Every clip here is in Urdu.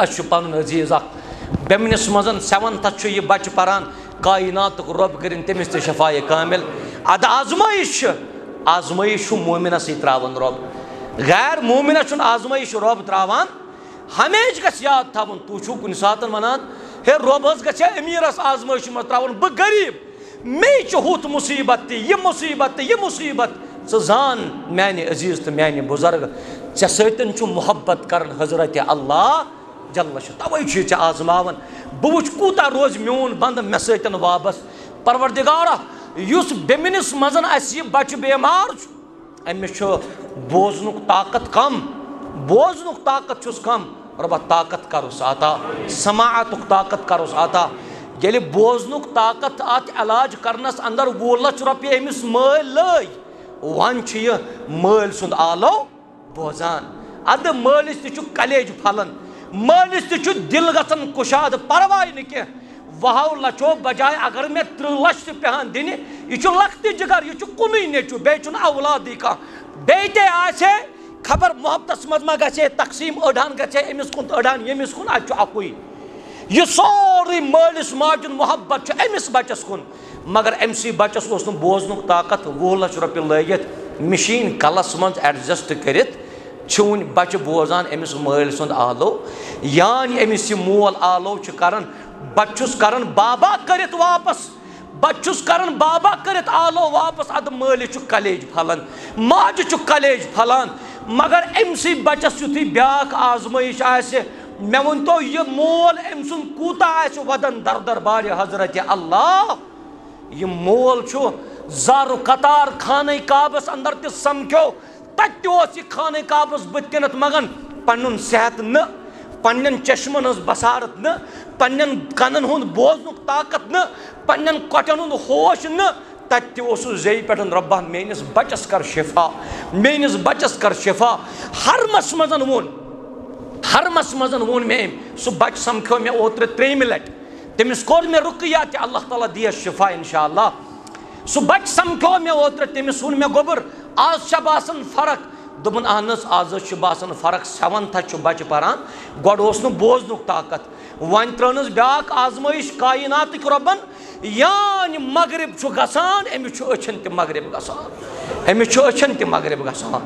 اچھ پن عزیز بیمنس مزن 7th یہ بچہ پران کائنات رب کرن تمس تہ شفاء کامل اد آزمائش مومنہ سی تراون رب غیر مومنہ چھ آزمائش رب تراوان ہمیشہ گژھِ یاد تھاون تو چھو کن سات ونان ہے رب حظ گژھِ امیرس آزمائش مز تراون بہ غریب مے چھ ہوت مصیبت تہ یہ مصیبت تہ یہ مصیبت ژٕ زان میانہ عزیز تہ میانہ بزرگ ژےٚ سۭتۍ چھُ محبت کرن حضرت اللہ جل توے چھ آزماون بہ وچھ کوتا روز میون بند مے سۭتۍ وابست پروردگارا یس بیمنس مزن اس یہ بچہ بیمار امس بوزنک طاقت کم بوزنک طاقت چھس کم ربا طاقت کرس عطا سماعتک طاقت کرس عطا یل بوزنک طاقت ات علاج کرنس اندر 20 لچھ رۄپیہِ امس مٲلۍ لٲگۍ ون چھ یہ مٲلۍ سُنٛد آلو بوزان اد مٲلِس تہ چھُ کلیج پھلان مٲلِس تہ چھُ دل گژھان کشاد پرواے نہٕ کینٛہہ 20 لچھو بجائے اگر میں 30 لچھ تہ پیہان دِنہِ یہ چھُ لۄکٹہِ جگر یہ چھُ کُنُے نیٚچوٗ بیٚیہِ چھُنہٕ اولادٕے کانٛہہ بیٚیہِ تہِ آسہِ خبر محبتس منٛز ما گژھِ تقسیٖم أڑہن گژھِ أمِس کُن تہٕ أڑہن ییٚمِس کُن اَتہِ چھُ اَکُے یہ سورُے مٲلِس ماجہِ ہُنٛد محبت چھُ أمِس بچس کُن مگر أمسٕے بچس اوس نہٕ بوزنُک طاقت 20 لچھ رۄپیہِ لٲگِتھ مشیٖن کلس منٛز ایڈجسٹ کٔرِتھ چھُ وُنہِ بچہ بوزان أمِس مٲلۍ سُنٛد آلو یعنی أمِس یہِ مول آلو چھُ کران بچہ چھُس کران بابا کٔرِتھ واپس بچہ چھُس کران بابا کٔرِتھ آلو واپس ادٕ مٲلِس چھُ کلیج پھلان ماجہِ چھُ کلیج پھلان مگر أمسٕے بچس یُتھُے بیٛاکھ آزمٲیش آسہِ مےٚ ؤنۍتو یہِ مول أمۍ سُنٛد کوٗتاہ آسہِ ودن دربارِ حضرت اللہ یہِ مول چھُ زارٕ قطار خانہ کعبس اندر تہِ سمکھیو تتہِ تہِ اوس یہِ خانہ کعبس بٕتھِ کنتھ مگن پنُن صحت نہٕ پننٮ۪ن چشمن ہٕنٛز بصارت نہٕ پننٮ۪ن کنن ہُنٛد بوزنُک طاقت نہٕ پننٮ۪ن کۄٹھٮ۪ن ہُنٛد ہوش نہٕ تتہِ تہِ اوسُس زیٚیہِ پٮ۪ٹھ رۄبا میٲنِس بچس کر شفا میٲنِس بچس کر شفا حرمس منٛز ووٚن مےٚ أمۍ سُہ بچہ سمکھیو مےٚ اوترٕ 3مہِ لٹہِ تٔمِس کوٚر مےٚ رُقیہ تہِ اللہ تعالیٰ دِیس شفا انشاء اللہ سُہ بچہ سمکھیو مےٚ اوترٕ تٔمِس ووٚن مےٚ گوٚبُر آز چھا باسان فرق دوٚپُن اہن حظ آز حظ چھُ باسان فرق 7th چھُ بچہ پران گۄڈٕ اوس نہٕ بوزنُک طاقت وۄنۍ ترٲونس بیٛاکھ آزمٲیش کایناتٕکۍ رۄبن یانہِ مغرب چھُ گژھان أمِس چھُ أچھن تہِ مغرب گژھان أمِس چھُ أچھن تہِ مغرب گژھان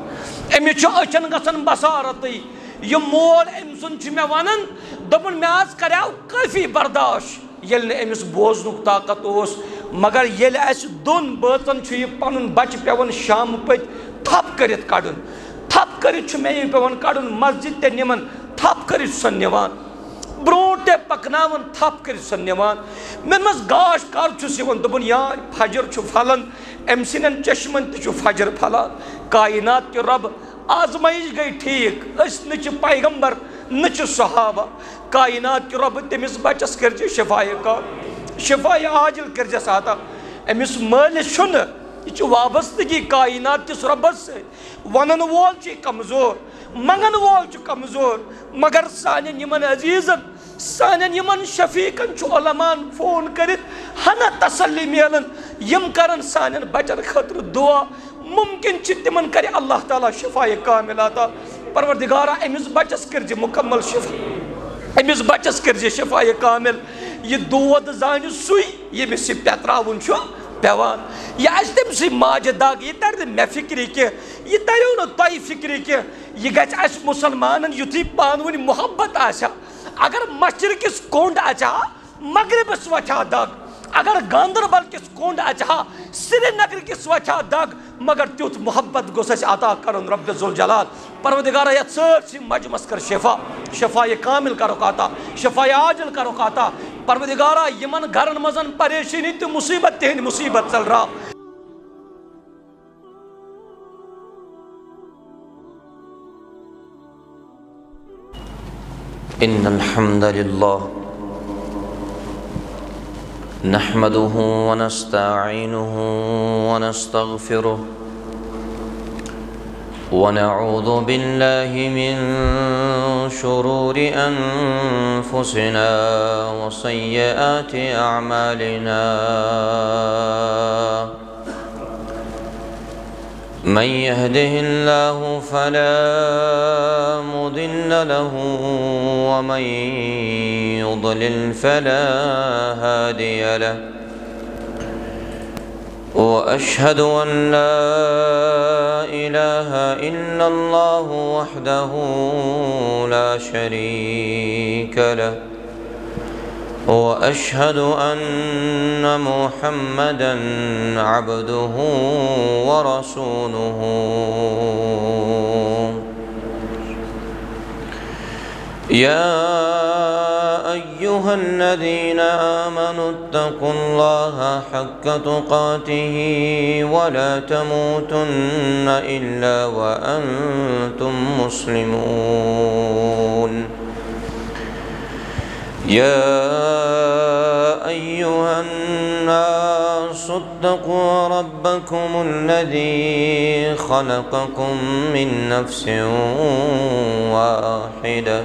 أمِس چھُ أچھن گژھان بصارتٕے یہِ مول أمۍ سُنٛد چھُ مےٚ ونان دوٚپُن مےٚ حظ کریو کٲفی برداش ییٚلہِ نہٕ أمِس بوزنُک طاقت اوس مگر ییٚلہِ اَسہِ دۄن بٲژن چھُ یہِ پنُن بچہِ پیٚوان شامہٕ پٔتۍ تھپ کٔرِتھ کڑُن تھپ کٔرِتھ چھُ مےٚ یہِ پیٚوان کڑُن مسجد تہِ نِوان تھپ کٔرِتھ چھُ سۄ نِوان برونٛٹھ تہِ پکناوان تھپ کٔرِتھ چھُ سۄ نِوان مےٚ دوٚپمس گاش کر چھُس یِوان دوٚپُن یانۍ فجر چھُ پھلان أمۍ سٕنٛدٮ۪ن چشمن تہِ چھُ فجر پھلان کاینات کہِ رۄب آزمٲیش گٔے ٹھیٖک أسۍ نہٕ چھِ پیغمبر نہٕ چھِ صحابہ کاینات کہِ رۄبہٕ تٔمِس بچس کٔرزِ شفاء شفاء عاجل کٔرزٮ۪س عطا أمِس مٲلِس چھُنہٕ یہ چھُ وابستگی کائنات کس ربس سۭتۍ ونن وول چھُ کمزور منگن وول چھُ کمزور مگر سانٮ۪ن یِمن عزیٖزن سانٮ۪ن یِمن شفیٖقن چھُ علما'n فون کٔرِتھ ہنا تسلی میلان یِم کرن سانٮ۪ن بچن خٲطرٕ دعا ممکن چھِ تِمن کرِ اللہ تعالیٰ شفاء کامل عطا پروردگارا أمِس بچس کٔرزِ مکمل شفا أمِس بچس کٔرزِ شفاء کامل یہِ دود زانہِ سُے ییٚمِس یہِ پٮ۪تراوُن چھُ پیوان یہ آسہِ تٔمسٕے ماجہِ دگ یہِ ترِ نہٕ مےٚ فکرِ کینٛہہ یہِ تریو نہٕ تۄہہِ فکرِ کینٛہہ یہِ گژھِ اَسہِ مُسلمانن یُتھُے پانہٕ ؤنۍ محبت آسہِ ہا اگر مشرقس کونڈ اژِ ہا مغربس وچھِ ہا دگ اگر گاندربل کِس کونڈ اژِ ہا سرینگر کِس وچھِ ہا دگ مگر تیُتھ محبت گوٚژھ اَسہِ عطا کرُن رب ذوالجلال پروردگارا یتھ سٲرسٕے مجمس کر شفا شفاء کامل کرُکھ عطا شفاء عاجل کرُکھ عطا پروردگارا یمن گھرن منٛز پریشٲنی تہٕ مصیبت تہنٛدۍ مصیبت ژلراو ان الحمد لله نحمده ونستعينه ونستغفره ونعوذ بالله من شرور أنفسنا وسيئات أعمالنا من يهده الله فلا مضل له ومن يضلل فلا هادي له وأشهد أن لا إله إلا الله وحده لا شريك له وأشهد أن محمدًا عبده ورسوله يا أيها الذين آمنوا اتقوا الله حق تقاته ولا تموتن إلا وأنتم مسلمون يا أيها الناس اتقوا ربكم الذي خلقكم من نفس واحدة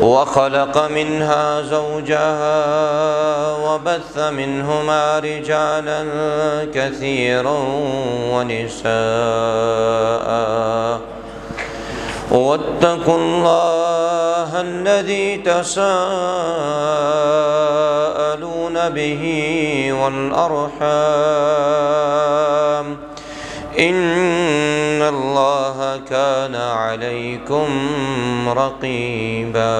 وخلق منها زوجها وبث منهما رجالا كثيرا ونساء واتقوا الله الذي تساءلون به والأرحام إن الله كان عليكم رقيبا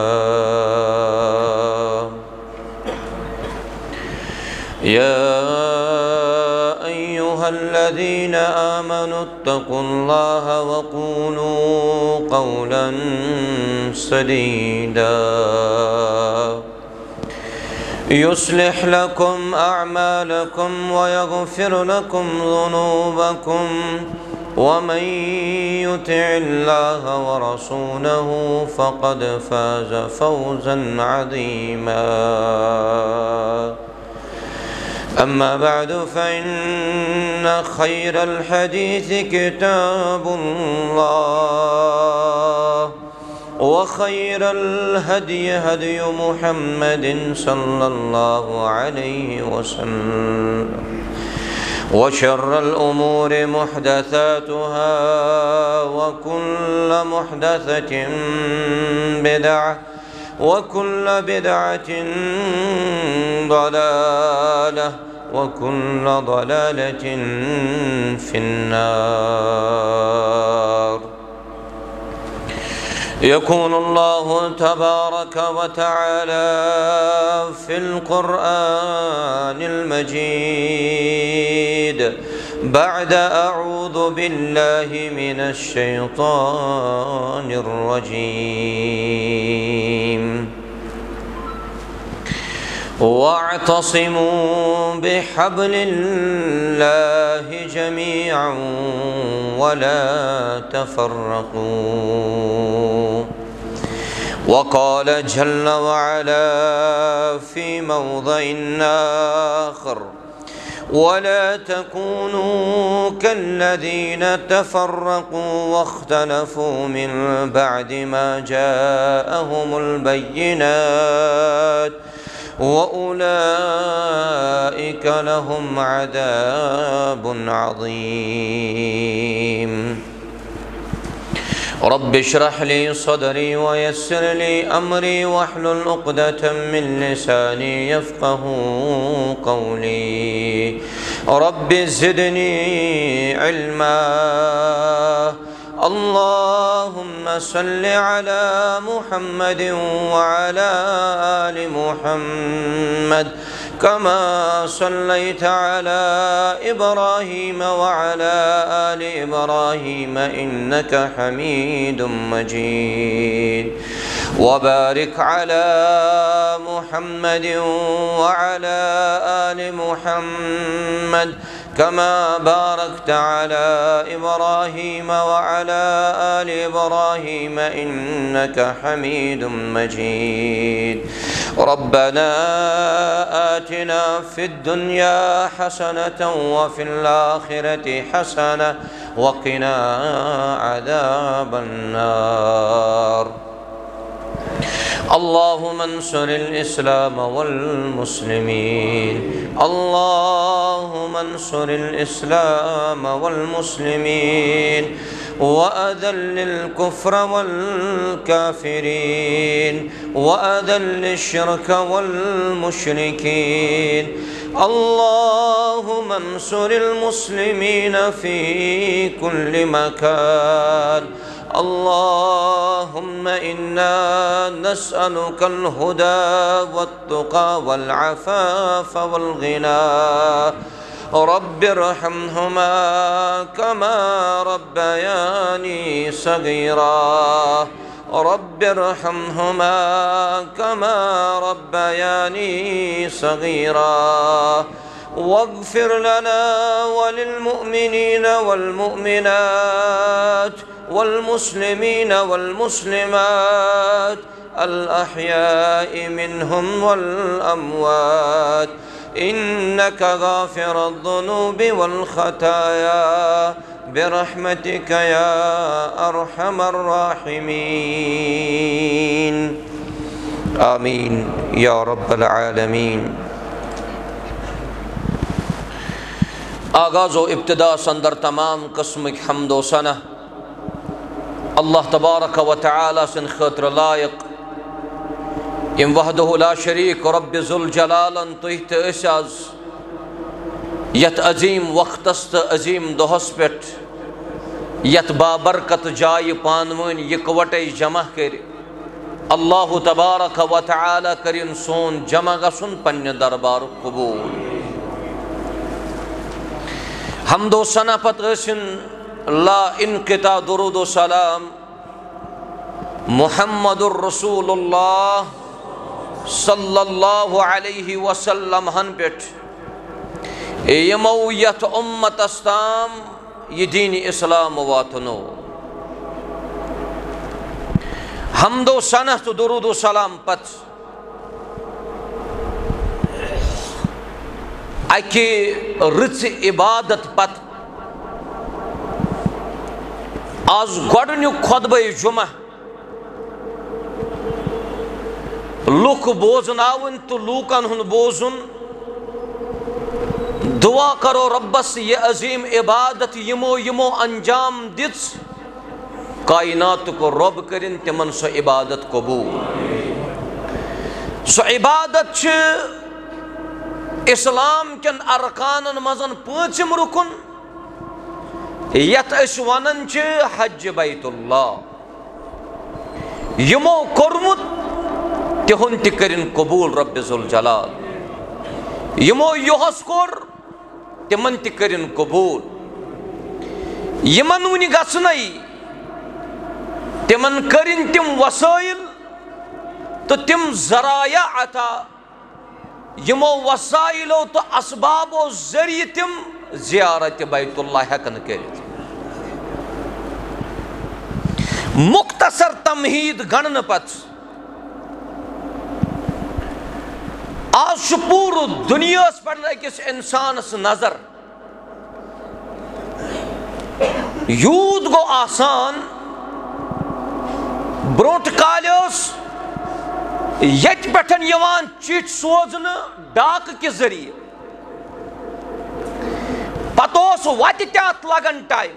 يا أيها الذين آمنوا اتقوا الله وقولوا قولا سديدا يصلح لكم أعمالكم ويغفر لكم ذنوبكم ومن يطع الله ورسوله فقد فاز فوزا عظيما أما بعد فإن خير الحديث كتاب الله وخير الهدي هدي محمد صلى الله عليه وسلم وشر الأمور محدثاتها وكل محدثة بدعة وكل بدعة ضلالة وكل ضلالة في النار. يقول الله تبارك وتعالى في القرآن المجيد بعد أعوذ بالله من الشيطان الرجيم واعتصموا بحبل الله جميعا ولا تفرقوا وقال جل وعلا في موضع آخر ولا تكونوا كالذين تفرقوا واختلفوا من بعد ما جاءهم البينات وأولئك لهم عذاب عظيم. رب اشرح لي صدري ويسر لي أمري واحلل عقدة من لساني يفقه قولي. رب زدني علما. اللهم صل على محمد وعلى آل محمد كما صليت على إبراهيم وعلى آل إبراهيم إنك حميد مجيد. وبارك على محمد وعلى آل محمد كما باركت على إبراهيم وعلى آل إبراهيم إنك حميد مجيد. ربنا آتنا في الدنيا حسنة وفي الآخرة حسنة وقنا عذاب النار. اللهم انصر الإسلام والمسلمين اللهم انصر الإسلام والمسلمين وأذل الكفر والكافرين وأذل الشرك والمشركين اللهم انصر المسلمين في كل مكان اللهم إنا نسألك الهدى والتقى والعفاف والغنى رب ارحمهما كما ربياني صغيرا رب ارحمهما كما ربياني صغيرا واغفر لنا وللمؤمنين والمؤمنات والمسلمين والمسلمات الأحياء منهم والأموات إنك غافر الذنوب والخطايا برحمتك يا أرحم الراحمين آمين يا رب العالمين. آغاز و ابتدا سندر تمام قسم حمد و ثنا اللہ تبارک و تعالی سن خاطر لائق یم وحدہ لا شریک رب ذوالجلال تُہۍ تہِ ٲسۍ آز یتھ عظیم وقتس تہٕ عظیم دۄہس پٮ۪ٹھ یتھ بابرکت جایہِ پانوٲنۍ یکوٹے جمع کٔرِ اللہ تبارک و تعالی کٔرِن سون جمع گژھُن پننہِ دربارُک قبوٗل. حمد و ثنا پتہٕ ٲسِن لا انقطاع درود و سلام محمد الرسول اللہ صلی اللہ علیہ وسلم ہن پٮ۪ٹھ یمو یتھ امتس تام یہ دین اسلام واتنو. حمد و ثنا تو درود و سلام پت اکہ رٕژ عبادت پت آز گۄڈنیُک خطبہ جمعہ لُکھ بوزناوٕنۍ تہٕ لوٗکن ہُنٛد بوزُن دعا کرو ربس یہ عظیم عبادت یمو یمو انجام دِژ کائناتُک رۄب کٔرِنۍ تِمن سۄ عبادت قبوٗل. سۄ عبادت چھِ اسلام کٮ۪ن ارکانن منٛز پٲنٛژِم رُکُن یتھ أسۍ ونان چھِ حج بیت اللہ. یمو کوٚرمُت تِہُنٛد تہِ کٔرِنۍ قبوٗل رب ذوالجلال. یمو یۄہس کوٚر تِمن تہِ کٔرِنۍ قبوٗل. یمن وُنہِ گژھنَے تِمن کٔرِنۍ تِم وسٲیِل تہٕ تِم ذرایع عطا یمو وسائلو تو اسبابو ذریعہ تم زیارت بیت اللہ ہیکن کٔرِتھ. مختصر تمہید گنن پت آج چھُ پوٗرٕ دُنیاہس پٮ۪ٹھ أکِس اِنسانس نظر یوٗت گوٚو آسان. برونٛٹھ کالہِ ٲس ییٚتہِ پٮ۪ٹھ یِوان چِٹھۍ سوزنہٕ ڈاکہٕ کہِ ذٔریعہٕ پتہٕ اوس وتہِ تہِ اتھ لگان ٹایم.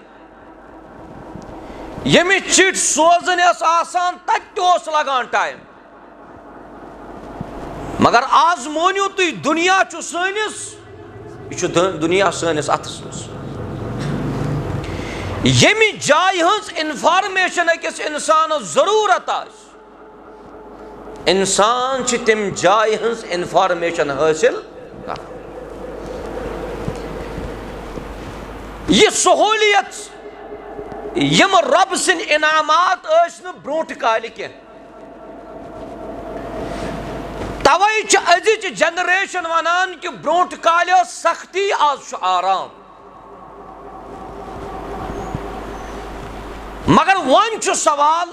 ییٚمِس چِٹھۍ سوزٕنۍ ٲس آسان تتہِ تہِ اوس لگان ٹایم. مگر آز مٲنِو تُہۍ دُنیا چھُ سٲنِس یہِ چھُ دُنیا سٲنِس اتھس منٛز. ییٚمہِ جایہِ ہٕنٛز انفارمیشن أکِس انسانس ضروٗرت آسہِ انسان چھِ تَمہِ جایہِ ہٕنٛز انفارمیشن حٲصِل کران. یہِ سہوٗلیت یِم رۄب سٕنٛدۍ انعامات ٲسۍ نہٕ برونٛٹھ کالہِ کینٛہہ. توے چھِ أزِچ جنریشن ونان کہِ برونٛٹھ کالہِ ٲس سختی آز چھُ آرام. مگر وۄنۍ چھُ سوال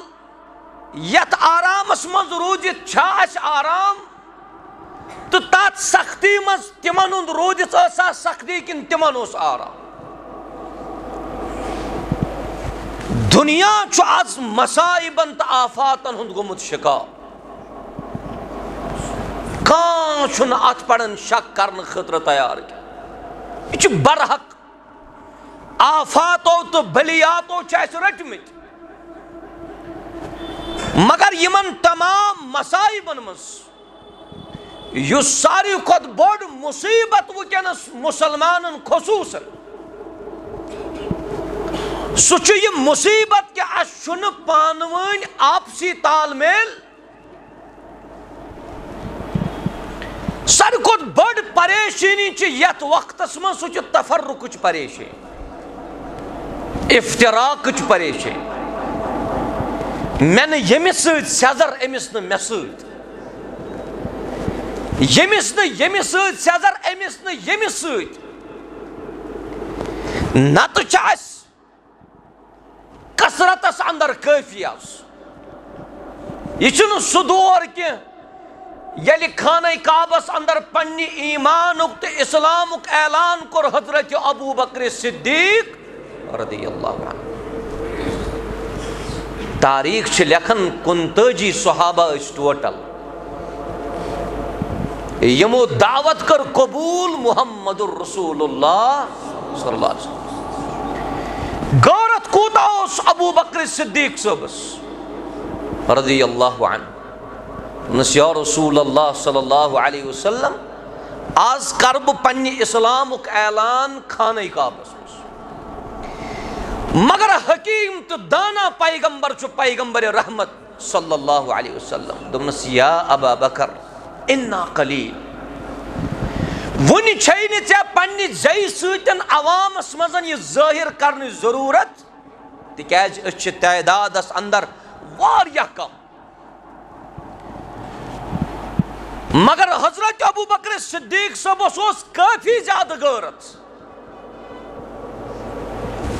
یتھ آرامس منٛز روٗزِتھ چھا اَسہِ آرام تہٕ تتھ سختی منٛز تِمن ہُنٛد روٗزِتھ ٲسا سختی کِنہٕ تِمن اوس آرام. دُنیا چھُ آز مصائبن تہٕ آفاتن ہُنٛد گوٚمُت شِکار. کان چھن ات پڑن شک کرن خطر تیار کی یہ برحق آفاتو تو بلیاتو چاہیے رٹمت مگر یمن تمام مسائبن مز یس ساری کھت بوڑ مصیبت ونکس مسلمانن خصوصاً سہ یہ مصیبت کہ اس پانوین آپسی تال میل ساری کھت بڑ پریشانی یت وقتس من سہ تفرق پریشانی افتراق پریشانی میں نے یمس ست سیزر امس نا مے ست یمس نا یمس ست سیزر امس نا یمس ست نت کثرتس اندر کافی یہ سہ دور کی یل خانہ کعبس اندر پنہ ایمانک تو اسلامک اعلان کور حضرت ابو بکر صدیق رضی اللہ عنہ تاریخ لکھن 29 صحابہ اس ٹوٹل یمو دعوت کر قبول محمد الرسول اللہ صلی اللہ علیہ وسلم غورت کوتا اس ابو بکر صدیق صبس رضی اللہ عنہ نس یا رسول اللہ صلی اللہ علیہ وسلم آز کرب پنی اسلامک اعلان خانہ کعبس مگر حکیم تو دانا پیغمبر چو پیغمبر رحمت صلی اللہ علیہ وسلم دمس یا ابا بکر انا قلیل ونی چھئی ژے پننہِ زئی سۭتۍ عوامس منٛز یہ ظٲہر کرنٕچ ضروٗرت تِکیازِ أسۍ چھِ تعدادس اندر واریاہ کم مگر حضرت ابو بکر صدیق صبس اوس کافی زیادٕ غٲرت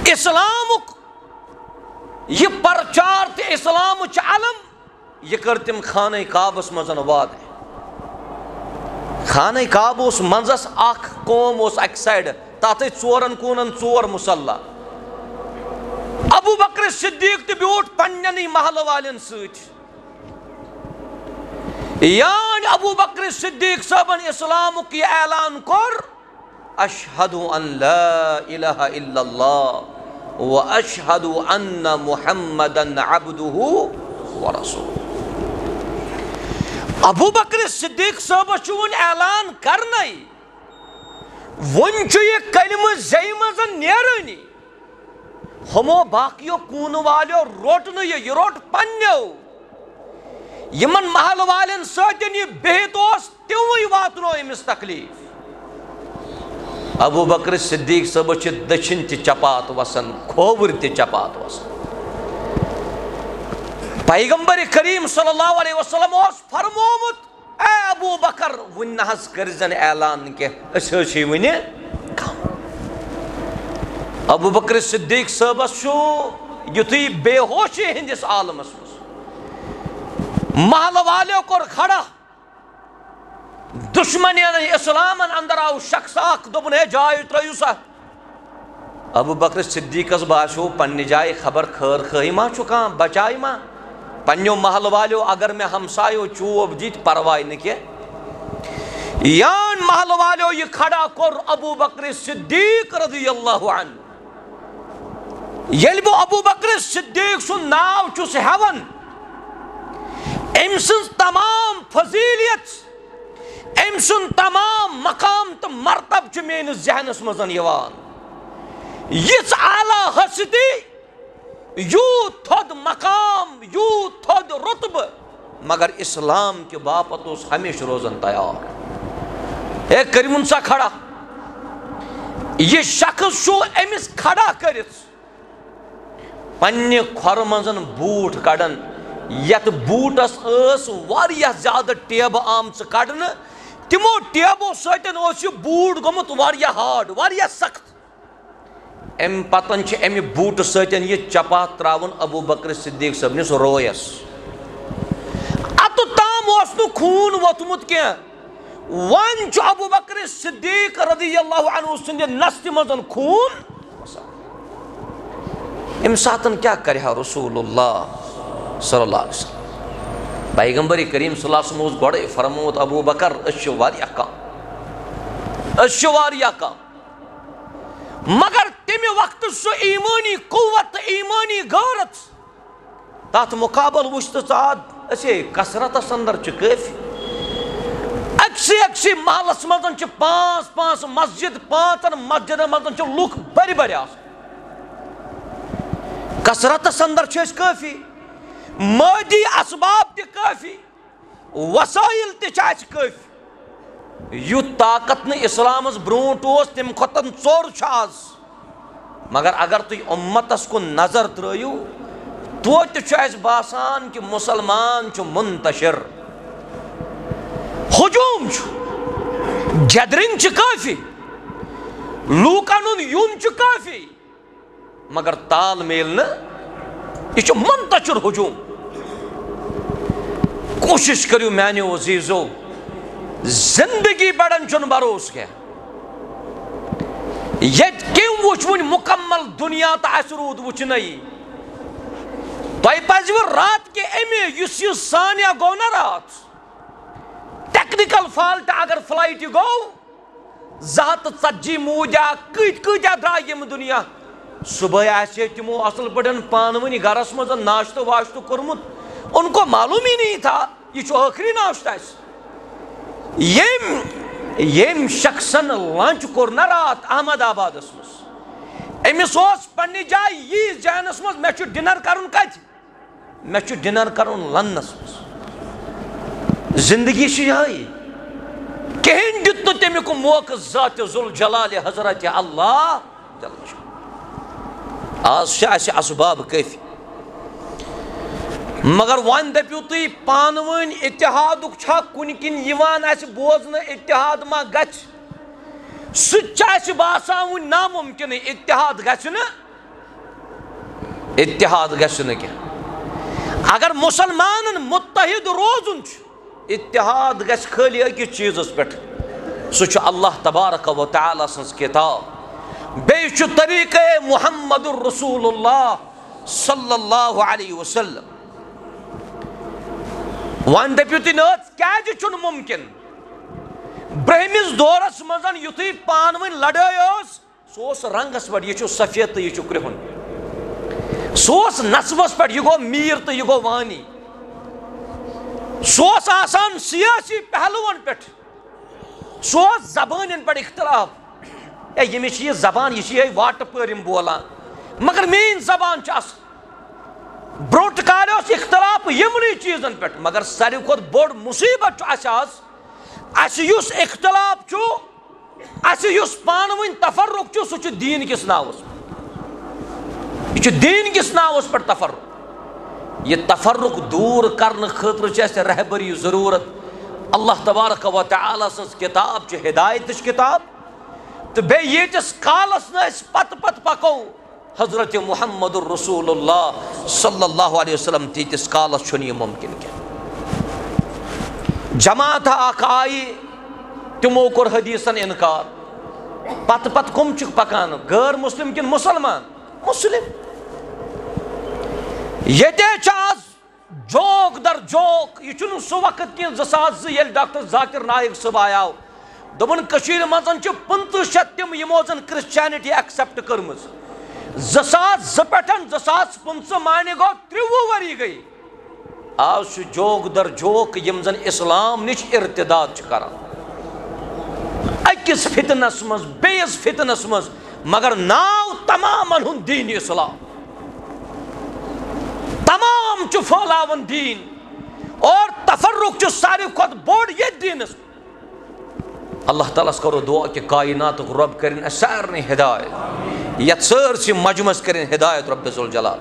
اسلامک یہ پرچار تہ اسلامچ علم یہ کر تم خانہ کعبس مز واضح خانہ کعب اس منزس اخ قوم اس اک سائڈ تات ژورن کونن ژور مصلی ابو بکر صدیق تہ بیوٹھ پننی محل والن سۭتۍ یان ابو بکر صدیق صاحبن اسلامک یہ اعلان کور اشہد ان لا الہ الا اللہ واشہد ان محمدا عبدہ ورسولہ ابو بکر صدیق صاحب ون اعلان کرنے ون یہ کلمہ زی مز نیرانی ہمو باقیو کون والو روٹ یہ روٹ پنو یمن محل والن ستن یہ بہت تیوی واتنو امس تکلیف ابو بکر صدیق صاحب دچھن تہ چپات وسان کھوور تہ چپات وسان پیغمبر کریم صلی اللہ علیہ وسلم اس فرمومت اے ابو بکر ون نحس کرزن اعلان کے اسے ون کم ابو بکر صدیق صاحب شو یتھی بے ہوشی ہندس عالمس محل والو کور کھڑا دشمن اسلامن اندر آو شخص اخ دوپن ہے جائے ترایو سا ابو بکر صدیقس باسو پنہ جائے خبر خیر خی ما چھو کان بچائی ما پنیو محل والو اگر میں ہمسایو چوب جیت پرواہ نہ یان محل والو یہ کھڑا کور ابو بکر صدیق رضی اللہ عنہ یل بو ابو بکر صدیق سن ناو چھس ہیون ام سن تمام فضیلیت ام سن تمام مقام تو مرتب چھ میانس ذہنس مزن یوان یس اعلی ہستی یوت تھود مقام یوت تھود رتبہ مگر اسلام کے باپت اس ہمیشہ روزن تیار اے کریمن سا کھڑا یہ شخص شو امس کھڑا کرت پنہ کھور منزن بوٹ کڑن یت بوٹس اس واریاہ زیادہ ٹیب آمچ کڑن تمو ٹیبو سۭتۍ اوس یہ بوٹ گومت واریاہ ہارڈ واریاہ سخت ام پتن چھ امی بوٹ سۭتۍ یہ چپات تراون ابو بکر صدیق صبنس رویس اتو تام اوس نہ خون ووتمت کی ون چھ ابو بکر صدیق رضی اللہ عنہ سند نست مزن خون ام ساتن کیا کرہ رسول اللہ صلی اللہ علیہ وسلم پیغمبر کریم صلی اللہ علیہ وسلم اوس گۄڈے فرموت ابو بکر أسۍ چھِ واریاہ کم مگر تمہِ وقتہٕ سُہ ایمٲنی قوت تہٕ ایمٲنی غیرت تتھ مقابل وٕچھ تہٕ ژٕ أسے کثرتس اندر چھِ کٲفی أکسٕے محلس منٛز چھِ پانٛژھ مسجد پانٛژن مسجدن منٛز چھِ لُکھ بٔرۍ آسان کثرتس اندر چھِ أسۍ کٲفی مٲدی اسباب تہِ کٲفی وسائل تہِ چھِ اَسہِ کٲفی یُتھ طاقت نہٕ اِسلامس برونٛٹھ اوس تمہِ کھۄتن ژوٚر چھُ آز مگر اگر تُہۍ اُمتس کُن نظر ترٲیِو توتہِ چھُ اَسہِ باسان کہِ مُسلمان چھُ منتشر ہجوٗم چھُ جدرِنگ چھِ کٲفی لوٗکن ہُنٛد یُن چھُ کٲفی مگر تال میل نہٕ یہِ چھُ منتشر ہجوٗم کوٗشش کٔرِو میانیو عزیٖزو زندگی بڑن چھُنہٕ بھروسہٕ کینٛہہ ییٚتہِ کٔمۍ وٕچھ وُنہِ مُکمل دُنیا تہٕ اَسہِ روٗد وٕچھنَے تۄہہِ پزِوٕ رات کہِ اَمہِ یُس یہِ سانیا گوٚو نہ رات ٹیکنیکل فالٹ اگر فلایٹہِ گوٚو 240 موٗدیا کۭتیاہ درٛاے ییٚمہِ دُنیا صُبحٲے آسہِ ہے تِمو اصل پٲٹھۍ پانہٕ ؤنۍ گرس منٛز ناشتہٕ واشتہٕ کوٚرمُت ان کو معلوٗم ہی نہیں تھا یہِ چھُ ٲخری ناشتہٕ اَسہِ ییٚمۍ شخصن لنچ کوٚر نہ رات احمد آبادس منٛز أمِس اوس پننہِ جایہِ ییٖژ جانس منٛز مےٚ چھُ ڈِنر کرُن کتہِ مےٚ چھُ ڈِنر کرُن لندنس منٛز زندگی چھِ یِہے کِہیٖنۍ دیُت نہٕ تمیُک موقعہٕ ذاتِ ذوالجلالِ حضرتِ اللہ آز چھِ اَسہِ اسباب کٲفی مگر وۄنۍ دٔپِو تُہۍ پانہٕ ؤنۍ اتحادُک چھا کُنہِ کِنۍ یِوان اَسہِ بوزنہٕ اتحاد ما گژھِ سُہ تہِ چھُ اَسہِ باسان وُنہِ نامُمکِنٕے اتحاد گژھِ نہٕ کینٛہہ اگر مُسلمانن مُتحد روزُن چھُ اتحاد گژھِ خٲلی أکِس چیٖزس پٮ۪ٹھ سُہ چھُ اللہ تبارک و تعالیٰ سٕنٛز کِتاب بیٚیہِ چھُ طریٖقے محمد الرسول اللہ صلی اللہ علیہ وسلم وۄنۍ دٔپِو تُہۍ نہ حظ کیازِ چھُنہٕ مُمکِن برٛہمِس دورس منٛز یُتھُے پانہٕ ؤنۍ لڑٲے ٲس سُہ اوس رنٛگس پٮ۪ٹھ یہِ چھُ سفید تہٕ یہِ چھُ کرٛہُن سُہ اوس نسبس پٮ۪ٹھ یہِ گوٚو میٖر تہٕ یہِ گوٚو وانی سُہ اوس آسان سیٲسی پہلوٗون پٮ۪ٹھ سُہ اوس زبٲنٮ۪ن پٮ۪ٹھ اختلاف ہے ییٚمِس چھِ یہِ زبان یہِ چھِ یِہے واٹہٕ پٲرۍ یِم بولان مگر میٲنۍ زبان چھِ اصل برونٛٹھ کالہِ اوس اختلاف یِمنٕے چیٖزن پٮ۪ٹھ مگر ساروی کھۄتہٕ بوٚڑ مُصیبت چھُ اَسہِ آز اَسہِ یُس اختلاف چھُ اَسہِ یُس پانہٕ ؤنۍ تفرُق چھُ سُہ چھُ دیٖن کِس ناوس پٮ۪ٹھ یہِ چھُ دیٖن کِس ناوس پٮ۪ٹھ تفرُق یہِ تفرُق دوٗر کرنہٕ خٲطرٕ چھِ اَسہِ رہبری ضروٗرت اللہ تبارک و تعالیٰ سٕنٛز کِتاب چھِ ہدایتٕچ کِتاب تہٕ بیٚیہِ ییٖتِس کالس نہٕ أسۍ پتہٕ پکو حضرت محمد الرسول اللہ صلی اللہ علیہ وسلم تیٖتِس کالس چھُنہٕ یہِ مُمکِن کینٛہہ جماعت اکھ آیہِ تِمو کوٚر حدیٖثن اِنکار پتہٕ کٕم چھِکھ پکان غٲر مُسلِم کِنہٕ مُسلمان مُسلِم ییٚتے چھِ آز جوک در جوک یہِ چھُنہٕ سُہ وقت کینٛہہ 2002 ییٚلہِ ڈاکٹر ذاکر نایک صٲب آیاو دوٚپُن کٔشیٖرِ منٛز چھِ 2500 تِم یِمو زن کرسچینٹی ایکسپٹ کٔرمٕژ 2002 پٮ۪ٹھ 2015 مانہِ گوٚو 30 ؤری گٔے آز چھُ جوک در جوک یِم زن اسلام نِش ارتداد چھِ کران أکِس فتنس منٛز بیٚیِس فتنس منٛز مگر ناو تمامن ہُنٛد دیٖنِ اسلام تمام چھُ پھٲلاوان دیٖن اور تفرُق چھُ ساروی کھۄتہٕ بوٚڑ ییٚتھۍ دیٖنس اللہ تعالیٰ ہس کرو دعا کہ کائناتُک رۄب کٔرِنۍ اَسہِ سارنٕے ہدایت یتھ سٲرسٕے مجمس کٔرِنۍ ہدایت رۄبِ ذوالجلال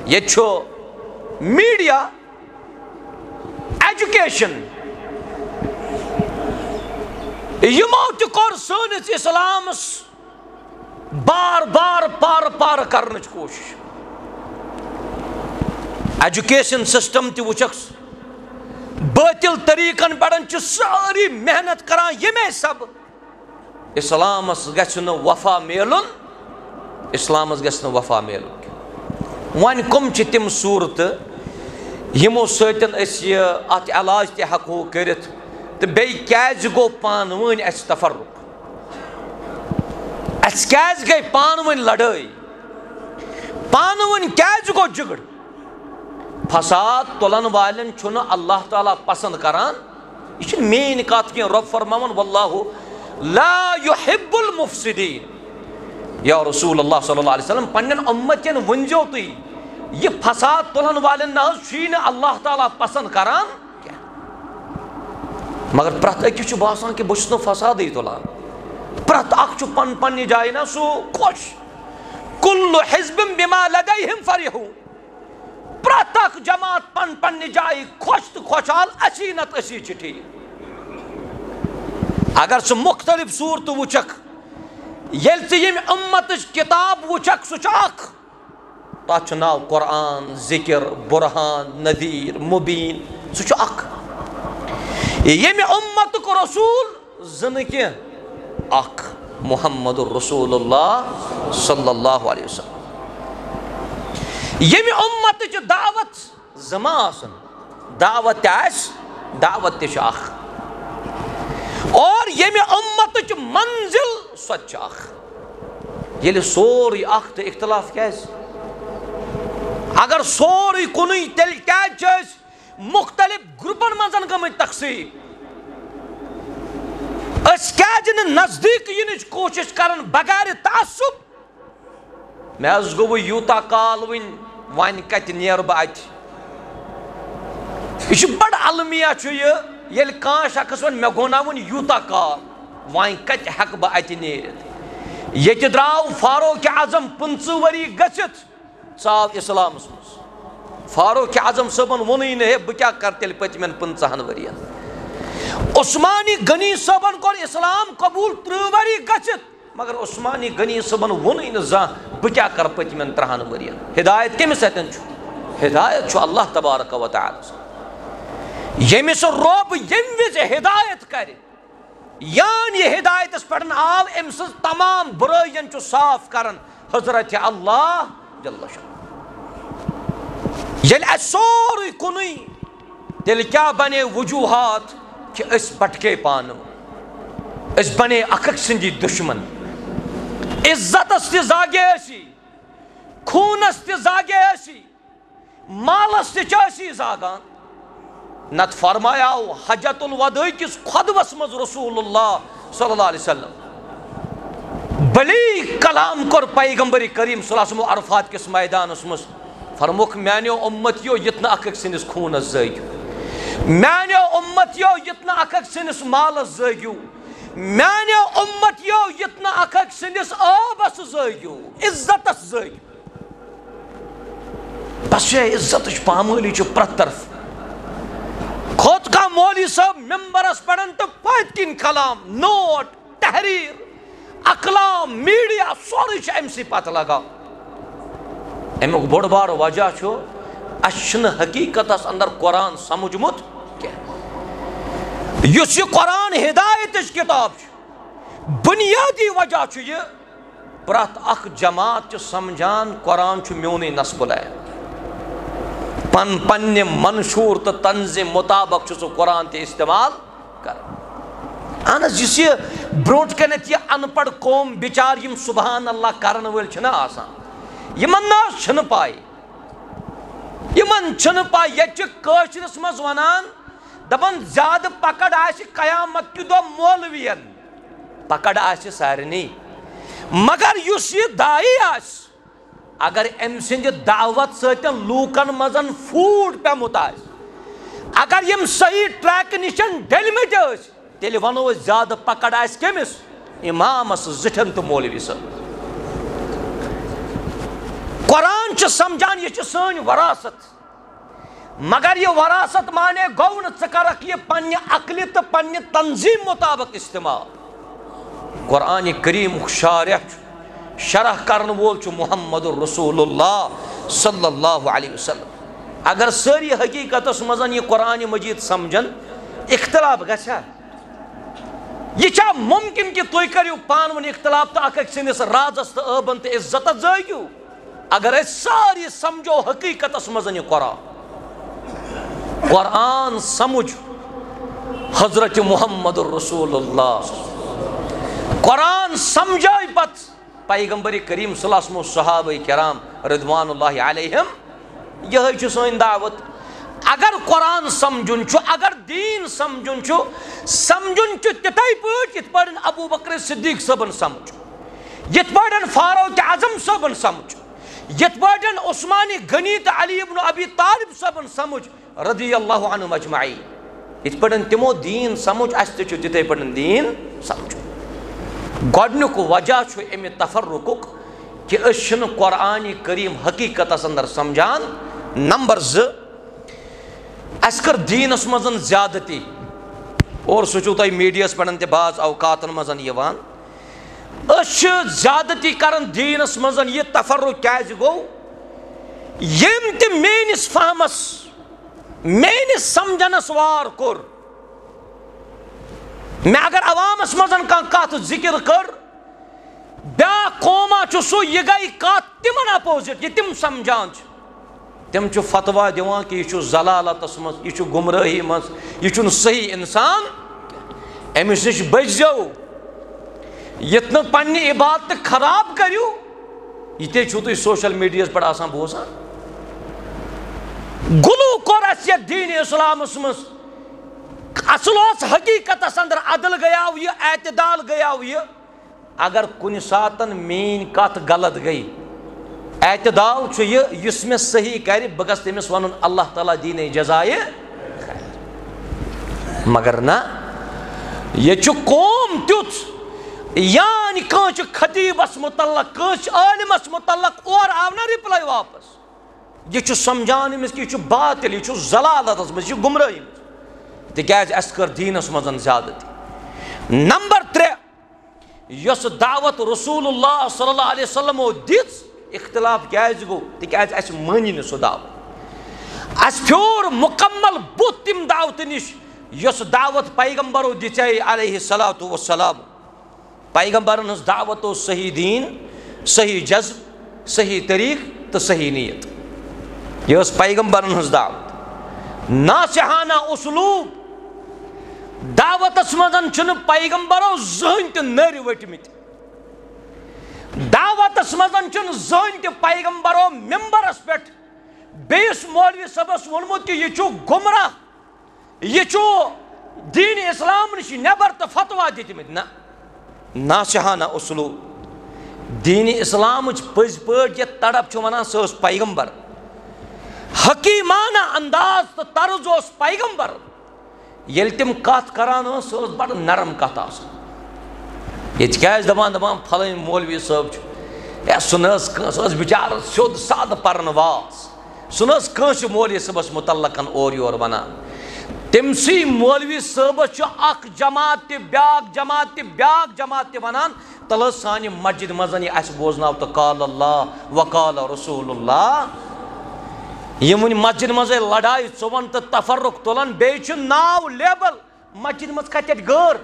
ییٚتہِ چھُ میٖڈیا ایجوکیشن یِمو تہِ کوٚر سٲنِس اسلامس بار بار پارٕ کرنٕچ کوٗشش ایجوکیشن سسٹم تہِ وٕچھکھ بٲطِل طریٖقن پٮ۪ٹھ چھِ سٲری محنت کران ییٚمے سبہٕ اسلامس گژھِ نہٕ وفا میلُن وۄنۍ کٕم چھِ تِم صوٗرتہٕ یمو سۭتۍ أسۍ یہِ اَتھ علاج تہِ ہٮ۪کو کٔرِتھ تہٕ بیٚیہِ کیٛازِ گوٚو پانہٕ ؤنۍ اَسہِ تفرُق اَسہِ کیٛازِ گٔے پانہٕ ؤنۍ لڑٲے پانہٕ ؤنۍ کیٛازِ گوٚو جگڑ فساد تُلن والٮ۪ن چھُنہٕ اللہ تعالیٰ پسنٛد کران یہ چھنہٕ میٲنۍ کتھ کینٛہہ رۄب فرماوان واللہ لا يحب المفسدین یا رسول اللہ صلی اللہ علیہ وسلم پننٮ۪ن اُمتٮ۪ن ؤنۍزیو تُہۍ یہ فساد تُلن والٮ۪ن نہ حظ چھُیی نہٕ اللہ تعالیٰ پسنٛد کران کینٛہہ مگر پرٛٮ۪تھ أکِس چھُ باسان کہِ بہٕ چھُس نہٕ فسادٕے تُلان پرٛٮ۪تھ اکھ چھُ پننہِ جایہِ نہ سُہ خۄش کُلُّ حِزبٍ بِمَا لَدَیْہِم فَرِحُونَ پرٛٮ۪تھ اکھ جماعت پننہِ جایہِ خۄش تہٕ خۄشحال أسی نتہٕ أسی چھِ ٹھیٖک اگر ژٕ مختلف صوٗرتہٕ وٕچھکھ ییٚلہِ ژٕ ییٚمہِ اُمتٕچ کِتاب وٕچھکھ سُہ چھُ اکھ تتھ چھُ ناو قرآن ذِکر بُرہان نذیٖر مُبیٖن سُہ چھُ اکھ ییٚمہِ اُمتُک رسوٗل زٕ نہٕ کینٛہہ اکھ محمد رسول اللہ صلی اللہ علیہ وسلم ییٚمہِ اُمتٕچ دعوت زٕ ما آسن دعوت تہِ آسہِ دعوت تہِ چھِ اکھ اور ییٚمہِ اُمتٕچ منزِل سۄ تہِ چھِ اکھ ییٚلہِ سورُے اکھ تہٕ اختلاف کیازِ اگر سورُے کُنُے تیٚلہِ کیازِ چھِ أسۍ مختلف گروپن منٛز گٔمٕتۍ تقسیٖم أسۍ کیازِ نہٕ نزدیٖک یِنٕچ کوٗشش کران بغیر تعصب مےٚ حظ گوٚو یوٗتاہ کال وۄنۍ کتہِ نیرٕ بہٕ اَتہِ یہِ چھُ بڑٕ المیہ چھُ یہِ ییٚلہِ کانٛہہ شخص وَنہِ مےٚ گوٚو نا وُنہِ یوٗتاہ کال وۄنۍ کتہِ ہٮ۪کہٕ بہٕ اَتہِ نیٖرِتھ ییٚتہِ درٛاو فاروق اعظم 25 ؤری گٔژھِتھ ژاو اسلامس منٛز فاروق اعظم صٲبن ووٚنُے نہٕ ہے بہٕ کیٛاہ کرٕ تیٚلہِ پٔتمٮ۪ن 15 ؤرین عثمانی غنی صٲبن کوٚر اسلام قبوٗل 30 ؤری گٔژھِتھ مگر عثمانی غنی صٲبن ووٚنُے نہٕ زانٛہہ بہٕ کیٛاہ کرٕ پٔتمٮ۪ن 30 ؤرین ہدایت کٔمِس اتٮ۪ن چھُ ہدایت چھُ اللہ تبارک و تعالیٰ ییٚمِس رۄب ییٚمہِ وِزِ ہدایت کرِ یان یہِ ہدایتس پٮ۪ٹھ آو أمۍ سٕنٛز تمام بُرٲیین چھُ صاف کران حضرت اللہ جل شانہ ییٚلہِ اَسہِ سورُے کُنُے تیٚلہِ کیٛاہ بنے وجوٗہات کہِ أسۍ بٹکے پانہٕ ؤنۍ أسۍ بنے اکھ أکۍ سٕنٛدی دُشمن عزتس تہِ زاگے أسی خوٗنس تہِ زاگے أسی مالس تہِ چھِ أسی زاگان نتہٕ فرمایاو حجت الوداع کِس خۄطبس منٛز رسول اللہ صلی اللہ علیہ وسلم بلی کلام کوٚر پیغمبر کریم صلی اللہ علیہ وسلم عرفات کِس میدانس منٛز فرموکھ میانیو اُمتیو یِتھ نہٕ اکھ أکۍ سٕنٛدِس خوٗنس زٲگِو میانیو اُمتیو یِتھ نہٕ اکھ أکۍ سٕنٛدِس مالس زٲگِو میانیو اُمتیو یِتھ نہٕ اکھ أکۍ سٕنٛدِس آبس زٲگِو عزتس زٲگِو بس یہ عزتٕچ پامٲلی چھِ پرٛٮ۪تھ طرفہٕ کھوٚت کانٛہہ مولوی صٲب ممبرس پٮ۪ٹھ تہٕ پٔتۍ کِنۍ کلام نوٹ تحریٖر اقلام میٖڈیا سورُے چھُ أمسٕے پتہٕ لگان امیُک بوٚڑ بارٕ وجہ چھُ اَسہِ چھُنہٕ حقیٖقتس انٛدر قرآن سمجھمُت کینٛہہ یُس یہِ قرآن ہدایتٕچ کِتاب چھُ بُنیٲدی وجہ چھُ یہِ پرٛٮ۪تھ اکھ جماعت چھِ سمجھان قرآن چھُ میونُے نصبُ العین پننہِ منشوٗر تہٕ تنظیٖم مُطابق چھُ سُہ قرآن تہِ استعمال کران اہن حظ یُس یہِ برونٛٹھ کَنٮ۪تھ یہِ ان پڑھ قوم بِچار یِم سبحان اللہ کرن وٲلۍ چھِنہ آسان یِمن نہ حظ چھنہٕ پاے یِمن چھنہٕ پاے ییٚتہِ چھِ کٲشرِس منٛز ونان دپان زیادٕ پکڑ آسہِ قیامت کہِ دۄہ مولوِین پکڑ آسہِ سارنٕے مگر یُس یہِ داعی آسہِ اگر أمۍ سٕنٛدِ دعوت سۭتۍ لوٗکن منٛز پھوٗٹ پیوٚمُت آسہِ اگر یِم صحیح ٹریک نِش ڈٔلمٕتۍ ٲسۍ تیٚلہِ ونو أسۍ زیادٕ پکڑ آسہِ کٔمِس اِمامس زِٹھٮ۪ن تہٕ مولوی صٲب قرآن چھُ سمجھان یہِ چھِ سٲنۍ وراثت مگر یہِ وراثت مانے گوٚو نہٕ ژٕ کرکھ یہِ پننہِ عقلہِ تہٕ پننہِ تنظیٖم مُطابق استعمال قرآنِ کریٖمُک شارح چھُ شرح کرن وول چھُ محمد رسول اللہ صلی اللہ علیہ وسلم اگر سٲری حقیٖقتس منٛز یہِ قرآنِ مجیٖد سمجھن اختلاف گژھِ یہِ چھا مُمکِن کہِ تُہۍ کٔرِو پانہٕ ؤنۍ اختلاف تہٕ اکھ أکۍ سٕنٛدِس رازس تہٕ ٲبن تہٕ عزتس زٲگِو اگر أسۍ سٲری سمجھو حقیٖقتس منٛز یہِ قرآن قرآن سمجھ حضرت محمد الرسول اللہ قرآن سمجھائی پت پیغمبر کریم صلی اللہ علیہ وسلم صحابہ کرام رضوان اللہ علیہم یہ سن دعوت اگر قرآن سمجھن اگر دین سمجھن تتھے پٲٹھۍ یِتھ پٲٹھۍ ابو بکر صدیق صٲبن سمجھ یِتھ پٲٹھۍ فاروق اعظم صٲبن سمجھ یِتھ پٲٹھۍ عثمان غنی تہٕ علی ابن ابی طالب صٲبن سمجھ رضی اللہ عنہم اجمعین یِتھ پٲٹھۍ تِمو دیٖن سمجھ اَسہِ تہِ چھُ تِتھے پٲٹھۍ دیٖن سمجھ گۄڈنیُک وجہ چھُ اَمہِ تفرقُک کہ أسۍ چھِنہٕ قرآنِ کریم حقیقتس اندر سمجھان نمبر 2 اَسہِ کٔر دیٖنس منٛز زیادتی اور سُہ چھُو تۄہہِ میٖڈیاہس پٮ۪ٹھ تہِ بعض اوقاتن منٛز یِوان أسۍ چھِ زیادتی کران دیٖنس منٛز یہِ تفرق کیازِ گوٚو ییٚمۍ تہِ میٲنِس فہمس میٲنِس سمجھنس وار کوٚر مےٚ اگر عوامس منٛز کانٛہہ کتھ ذکر کٔر بیٛاکھ قوما چھُ سُہ یہِ گٔے کتھ تِمن اپوزِٹ یہِ تِم سمجھان چھِ تِم چھِ فتوا دِوان کہ یہِ چھُ ضلالتس منٛز یہِ چھُ گمرٲہی منٛز یہِ چھُنہٕ صحیح انسان أمِس نِش بٔچزیو یِتھ نہٕ پننہِ عبادتہٕ خراب کٔرِو یہِ تے چھُو تُہۍ سوشل میٖڈیاہس پٮ۪ٹھ آسان بوزان غلو کوٚر اَسہِ یتھ دیٖنِ اسلامس منٛز اصل اوس حقیقتس اندر عدل گٔیاو یہِ اعتدال گٔیاو یہِ اگر کُنہِ ساتن میٲنۍ کتھ غلط گٔے اعتدال چھُ یہِ یُس مےٚ صحیح کرِ بہٕ گژھٕ تٔمِس وَنُن اللہ تعالیٰ دیٖنے جزایہِ مگر نہ ییٚتہِ چھُ قوم تیُتھ یعنی کٲنٛسہِ چھُ خطیٖبس متعلق کٲنٛسہِ چھُ عٲلمس متعلق اورٕ آو نہ رِپلاے واپس یہِ چھُ سمجھان أمِس کہ یہِ چھُ باطل یہِ چھُ ضلالتس منٛز یہِ چھُ گمرٲہی منٛز تِکیازِ اَسہِ کٔر دیٖنس منٛز زیادتی نمبر 3 یۄس دعوت رسول اللہ صلی اللہ علیہ وسلمو دِژ اختلاف کیازِ گوٚو تِکیازِ اَسہِ مٲنی نہٕ سۄ دعوت اَسہِ پھیوٗر مُکمل بُتھ تِم دعوتہٕ نِش یۄس دعوت پیغمبرو دِژے علیہ الصلوۃ والسلام پیغمبرن ہٕنٛز دعوت اوس صحیح دیٖن صحیح جذب صحیح طریٖقہٕ تہٕ صحیح نیت یہِ ٲس پیغمبرن ہٕنٛز دعوت ناصحانہ اسلوٗب دعوتس منٛز چھُنہٕ پیغمبرو زٕہٕنۍ تہِ نٔرۍ ؤٹمٕتۍ دعوتس منٛز چھُنہٕ زٕہٕنۍ تہِ پیغمبرو ممبرس پٮ۪ٹھ بیٚیِس مولوی صٲبس ووٚنمُت کہ یہِ چھُ گمراہ یہِ چھُ دیٖنِ اسلام نِش نٮ۪بر تہٕ فتوا دِتمٕتۍ نہ ناصحانہ اسلوٗب دیٖنِ اسلامٕچ پٔزۍ پٲٹھۍ یتھ تڑپ چھُ ونان سۄ ٲس پیغمبر حکیٖمانہ انداز تہٕ طرز اوس پیغمبر ییٚلہِ تِم کتھ کران ٲس سۄ ٲس بڑٕ نرم کتھ آسان ییٚتہِ کیازِ دپان پھلٲنۍ مولوی صٲب چھُ ہے سُہ نہ ٲس سۄ ٲس بِچارٕ سیوٚد سادٕ پرن واز سُہ نہ ٲس کٲنٛسہِ مولوی صٲبس متعلق اورٕ یورٕ ونان تٔمسٕے مولوی صٲبس چھُ اکھ جماعت تہِ بیٛاکھ جماعت تہِ بیٛاکھ جماعت تہِ ونان تلہٕ حظ سانہِ مسجد منٛز یہِ اَسہِ بوزناو تہٕ قال اللہ وقال رسول اللہ یِم وٕنہِ مسجد منٛزے لڑایہِ ژوٚوُن تہٕ تفرق تُلان بیٚیہِ چھُ ناو لیبل مسجد منٛز کتہِ غٲر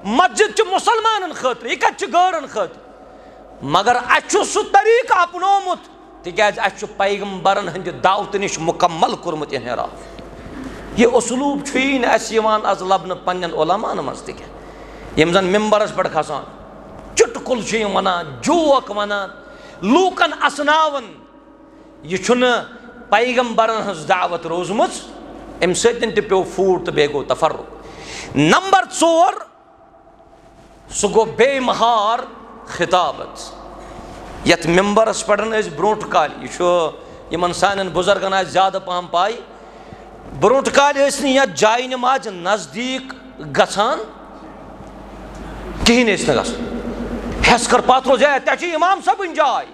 مسجد چھُ مُسلمانن خٲطرٕ یہِ کتہِ چھُ غٲرن خٲطرٕ مگر اَسہِ چھُ سُہ طریٖقہٕ اپنومُت تِکیازِ اَسہِ چھُ پیغمبرن ہٕنٛدِ دعوتہٕ نِش مُکمل کوٚرمُت انحراف یہِ اصوٗلوٗب چھُیی نہٕ اَسہِ یِوان آز لبنہٕ پننٮ۪ن عُلماہن منٛز تہِ کینٛہہ یِم زن ممبرس پٮ۪ٹھ کھسان چُٹکُل چھِ یِم ونان جوک ونان لوٗکن اسناوان یہِ چھُنہٕ پیغمبرن ہٕنٛز دعوت روٗزمٕژ امہِ سۭتۍ تہِ پیوٚو پھوٗٹ تہٕ بیٚیہِ گوٚو تفرق نمبر 4 سُہ گوٚو بے مہار خطابت یتھ ممبرس پٮ۪ٹھ ٲسۍ برونٛٹھ کالہِ یہِ چھُ یِمن سانٮ۪ن بُزرگن آسہِ زیادٕ پہم پاے برونٛٹھ کالہِ ٲسۍ نہٕ یتھ جایہِ نمازِ نزدیٖک گژھان کِہینۍ ٲسۍ نہٕ گژھان ہٮ۪س کر پتھ روز ہے ژےٚ چھِ امام صٲبٕنۍ جاے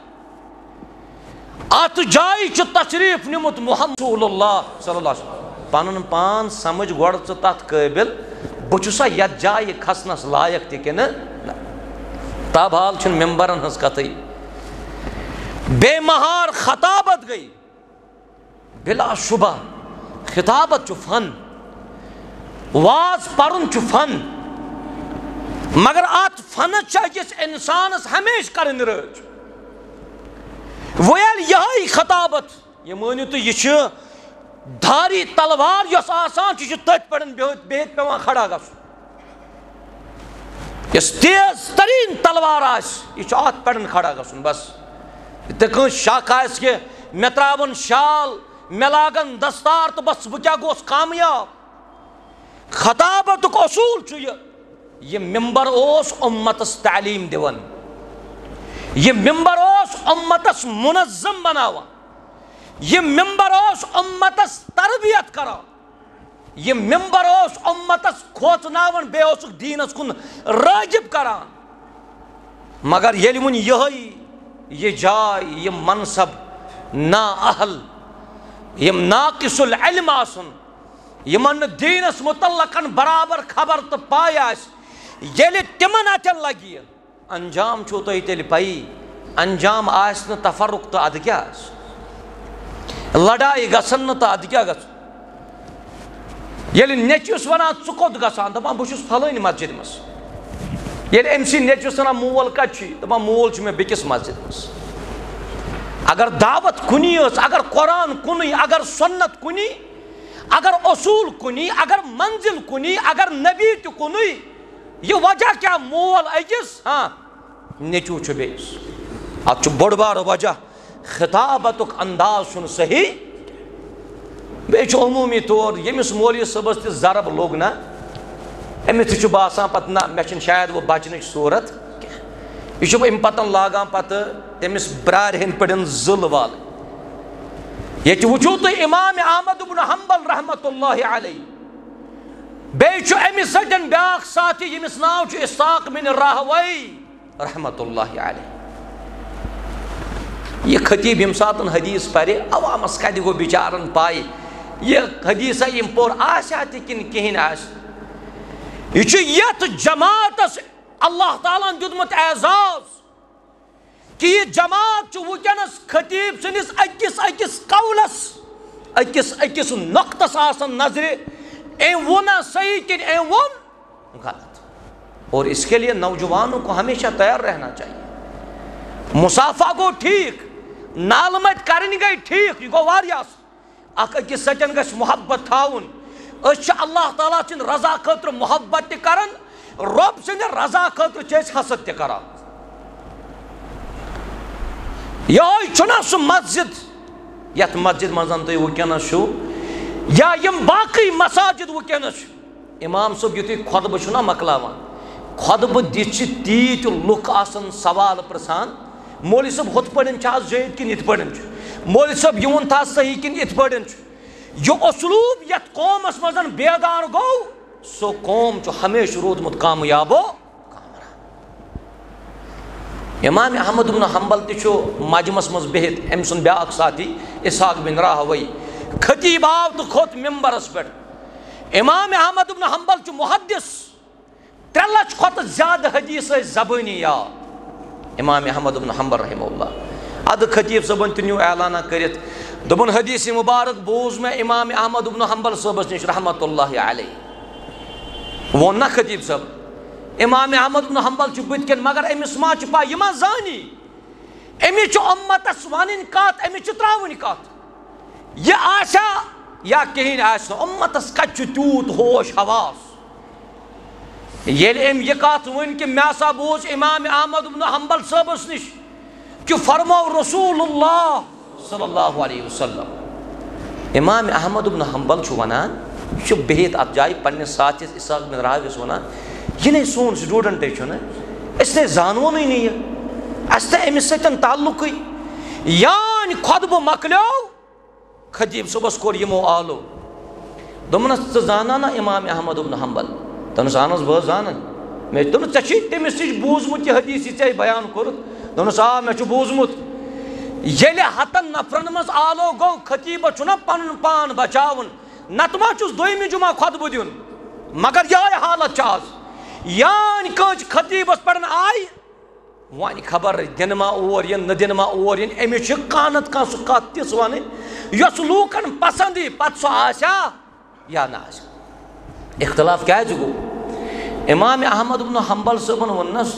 اتھ جایہِ چھُ تشریٖف نیوٗمُت محمد رسول اللہ صلی اللہ علیہ وسلم پنُن پان سمجھ گۄڈٕ ژٕ تتھ قٲبِل بہٕ چھُسا یتھ جایہِ کھسنس لایق تہِ کِنہٕ نہ تابحال چھُنہٕ ممبرن ہٕنٛز کتھٕے بے مہار خطابت گٔے بلا شبہ خطابت چھُ فن واز پرُن چھُ فن مگر اتھ فنس چھِ أکِس انسانس ہمیشہِ کرٕنۍ رٲچھ وۄنۍ ییٚلہِ یِہے خطابت یہِ مٲنِو تُہۍ یہِ چھِ دھاری تلوار یس آسان چھ تت پڑن بہت پیوان کھڑا گژھُن یس تیز ترین تلوار آس یہ ات پڑن کھڑا گژھُن بس تہ کٲنٛسہِ شک آسہِ کہ مےٚ ترٛاوَن شال مےٚ لاگن دستار تو بس بہٕ کیٛاہ گوس کامیاب خطابتُک اصوٗل چھُ یہ ممبر اوس اُمتس تعلیٖم دِوان یہ ممبر اوس اُمتس منظم بناوان یہ ممبر اوس اُمتس تربیت کران یہ ممبر اوس اُمتس کھوژناوان بیٚیہِ اوسُکھ دیٖنس کُن رٲغِب کران مگر ییٚلہِ وۄنۍ یِہوٚے یہ جاے یہ منصب نا اہل یم ناقص العلم آسن یمن دینس متعلقن برابر خبر تو پاے آس ییٚلہِ تمن اتھن لگی انجام چھو تۄہہِ تیٚلہِ پایی انجام آسہِ نہٕ تفرق تہٕ ادٕ کیٛاہ آسہِ لڑایہِ گژھن نہٕ تہٕ ادٕ کیٛاہ گژھِ ییٚلہِ نیٚچوِس ونان ژٕ کوٚت گژھان دپان بہٕ چھُس فلٲنۍ مسجد منٛز ییٚلہِ أمۍ سٕنٛدۍ نیٚچوِس ونان مول کتہِ چھُے دپان مول چھُ مےٚ بیٚکِس مسجد منٛز اگر دعوت کنی ٲس اگر قرآن کُنُے اگر سنت کُنی اگر اصوٗل کُنی اگر منزل کُنی اگر نبی تہِ کُنُے یہ وجہ کیا مول أکِس نیٚچوٗ چھُ بیٚیِس اتھ چھُ بوٚڑ بارٕ وجہ خطابتُک انداز چھُنہٕ صحیح بیٚیہِ چھُ عموٗمی طور ییٚمِس مولوی صٲبس تہِ ضرب لوٚگ نا أمِس تہِ چھُ باسان پتہٕ نہ مےٚ چھِنہٕ شاید وۄنۍ بچنٕچ صوٗرت یہ چھُ اَمہِ پتہٕ لاگان پتہٕ تٔمِس برارِ ہٕنٛدۍ پٲٹھۍ ظل والٕنۍ ییٚتہِ وٕچھو تُہۍ امام احمد بن حنبل رحمتہ اللہ علیہ بیٚیہِ چھُ أمِس سۭتۍ بیٛاکھ ساتھی ییٚمِس ناو چھُ اسحاق بن راہوی رحمتہ اللہ علیہ یہ خطیب ییٚمہِ ساتہٕ حدیث پرِ عوامس کتہِ گوٚو بِچارن پاے یہ حدیثا یِم پوٚر آسیا تہِ کِنہٕ کِہیٖنۍ آسہِ یہ چھُ یتھ جماعتس اللہ تعالیٰ ہن دیُتمُت اعزاز کہ یہ جماعت چھُ وٕنکیٚنس خطیب سٕنٛدِس أکِس أکِس قولس أکِس نۄقطس آسان نظرِ أمۍ ووٚنا صحیح کِنہٕ أمۍ ووٚن غلط اور اس کے لیے نوجوانوں کو ہمیشہ تیار رہنا چاہیے مسافہ گوٚو ٹھیٖک نالہٕ مٔتۍ کرٕنۍ گٔے ٹھیٖک یہ گوٚو واریاہ اصل اکھ أکِس سۭتۍ گژھِ محبت تھاوُن أسۍ چھِ اللہ تعالیٰ سٕنٛدِ رضا خٲطرٕ محبت تہِ کران رۄب سٕنٛدِ رضا خٲطرٕ چھِ أسۍ حسد تہِ کران یہوے چھُنہ سُہ مسجد یتھ مسجد منٛز تُہۍ وٕنکیٚنس چھُو یا یِم باقٕے مساجد وٕنکیٚنس چھِ امام صٲب یُتھُے خۄطبہٕ چھُنہ مۄکلاوان خۄطبہٕ دِتھ چھِ تیٖتۍ لُکھ آسان سوال پرژھان مولوی صٲب ہُتھ پٲٹھۍ چھِ آز جٲیِز کِنہٕ یِتھ پٲٹھۍ چھُ مولوی صٲب یہِ ووٚن تھا صحیح کِنہٕ یِتھ پٲٹھۍ چھُ یہ اصلوٗب یتھ قومس منٛز بیدار گوٚو سُہ قوم چھُ ہمیشہٕ روٗدمُت کامیابو امام احمد بن حنبل تہِ چھُ مجمس منٛز بِہِتھ أمۍ سُنٛد بیٛاکھ ساتھی اسحاق بن راہوی خطیب آو تہٕ کھوٚت ممبرس پٮ۪ٹھ امام احمد بن حنبل چھُ محدث 3 لچھ کھۄتہٕ زیادٕ حدیث ٲسۍ زبٲنی یاد امام احمد بن حنبل رحمہ اللہ ادٕ خطیب صٲبن تہِ نیوٗ اعلانہ کٔرِتھ دوٚپُن حدیث مُبارک بوٗز مےٚ امام احمد بن حنبل صٲبس نِش رحمتہ اللہ علیہ ووٚن نا خطیب صٲب امام احمد بن حنبل چھُ بٕتھِ کٮ۪ن مگر أمِس ما چھُ پاے یہِ ما زانی أمِس چھُ اُمتس وَنٕنۍ کتھ أمِس چھِ ترٛاوٕنۍ کتھ یہِ آسیا یا کِہیٖنۍ آسہِ نہٕ اُمتس کتہِ چھُ تیوٗت ہوش حواس ییٚلہِ أمۍ یہِ کتھ ؤنۍ کہِ مےٚ ہسا بوٗز امام احمد بن حنبل صٲبس نِش کہ فرمو رسول اللہ صلی اللہ علیہ وسلم امام احمد بن حنبل چھُ ونان یہِ چھُ بِہِتھ اتھ جایہِ پننِس ساتھِس اسحاق بن راہویس ونان یہِ نے سون سٹوٗڈنٹے چھُنہٕ أسۍ نے زانوُنٕے نہٕ یہِ اَسہِ تہِ أمِس سۭتۍ تعلقٕے یانۍ خۄطبہٕ مۄکلیو خطیب صٲبس کوٚر یِمو آلو دوٚپنس ژٕ زانان نا امام احمد بن حنبل دوٚپنس اہن حظ بہٕ حظ زانان مےٚ دوٚپنس ژےٚ چھُے تٔمِس نِش بوٗزمُت یہِ حدیث یہِ ژےٚ بیان کوٚرُتھ دوٚپنس آ مےٚ چھُ بوٗزمُت ییٚلہِ 100 نفرن منٛز آلو گوٚو خطیبس چھُنہ پنُن پان بچاوُن نتہٕ ما چھُس دوٚیمہِ جُمعہ خۄطبہٕ دیُن مگر یِہوٚے حالت چھِ آز یانۍ کٲنٛسہِ خطیبس پٮ۪ٹھ آیہِ وۄنۍ خبر دِنہٕ ما اور یِن نہٕ دِنہٕ ما اور یِن أمِس چھِ کانٛہہ نتہٕ کانٛہہ سُہ کتھ تِژھ ونٕنۍ یۄس لوٗکن پسنٛد یی پتہٕ سۄ آسیا یا نہ آسیا اختلاف کیازِ گوٚو امام احمد بن حنبل صٲبن ووٚننس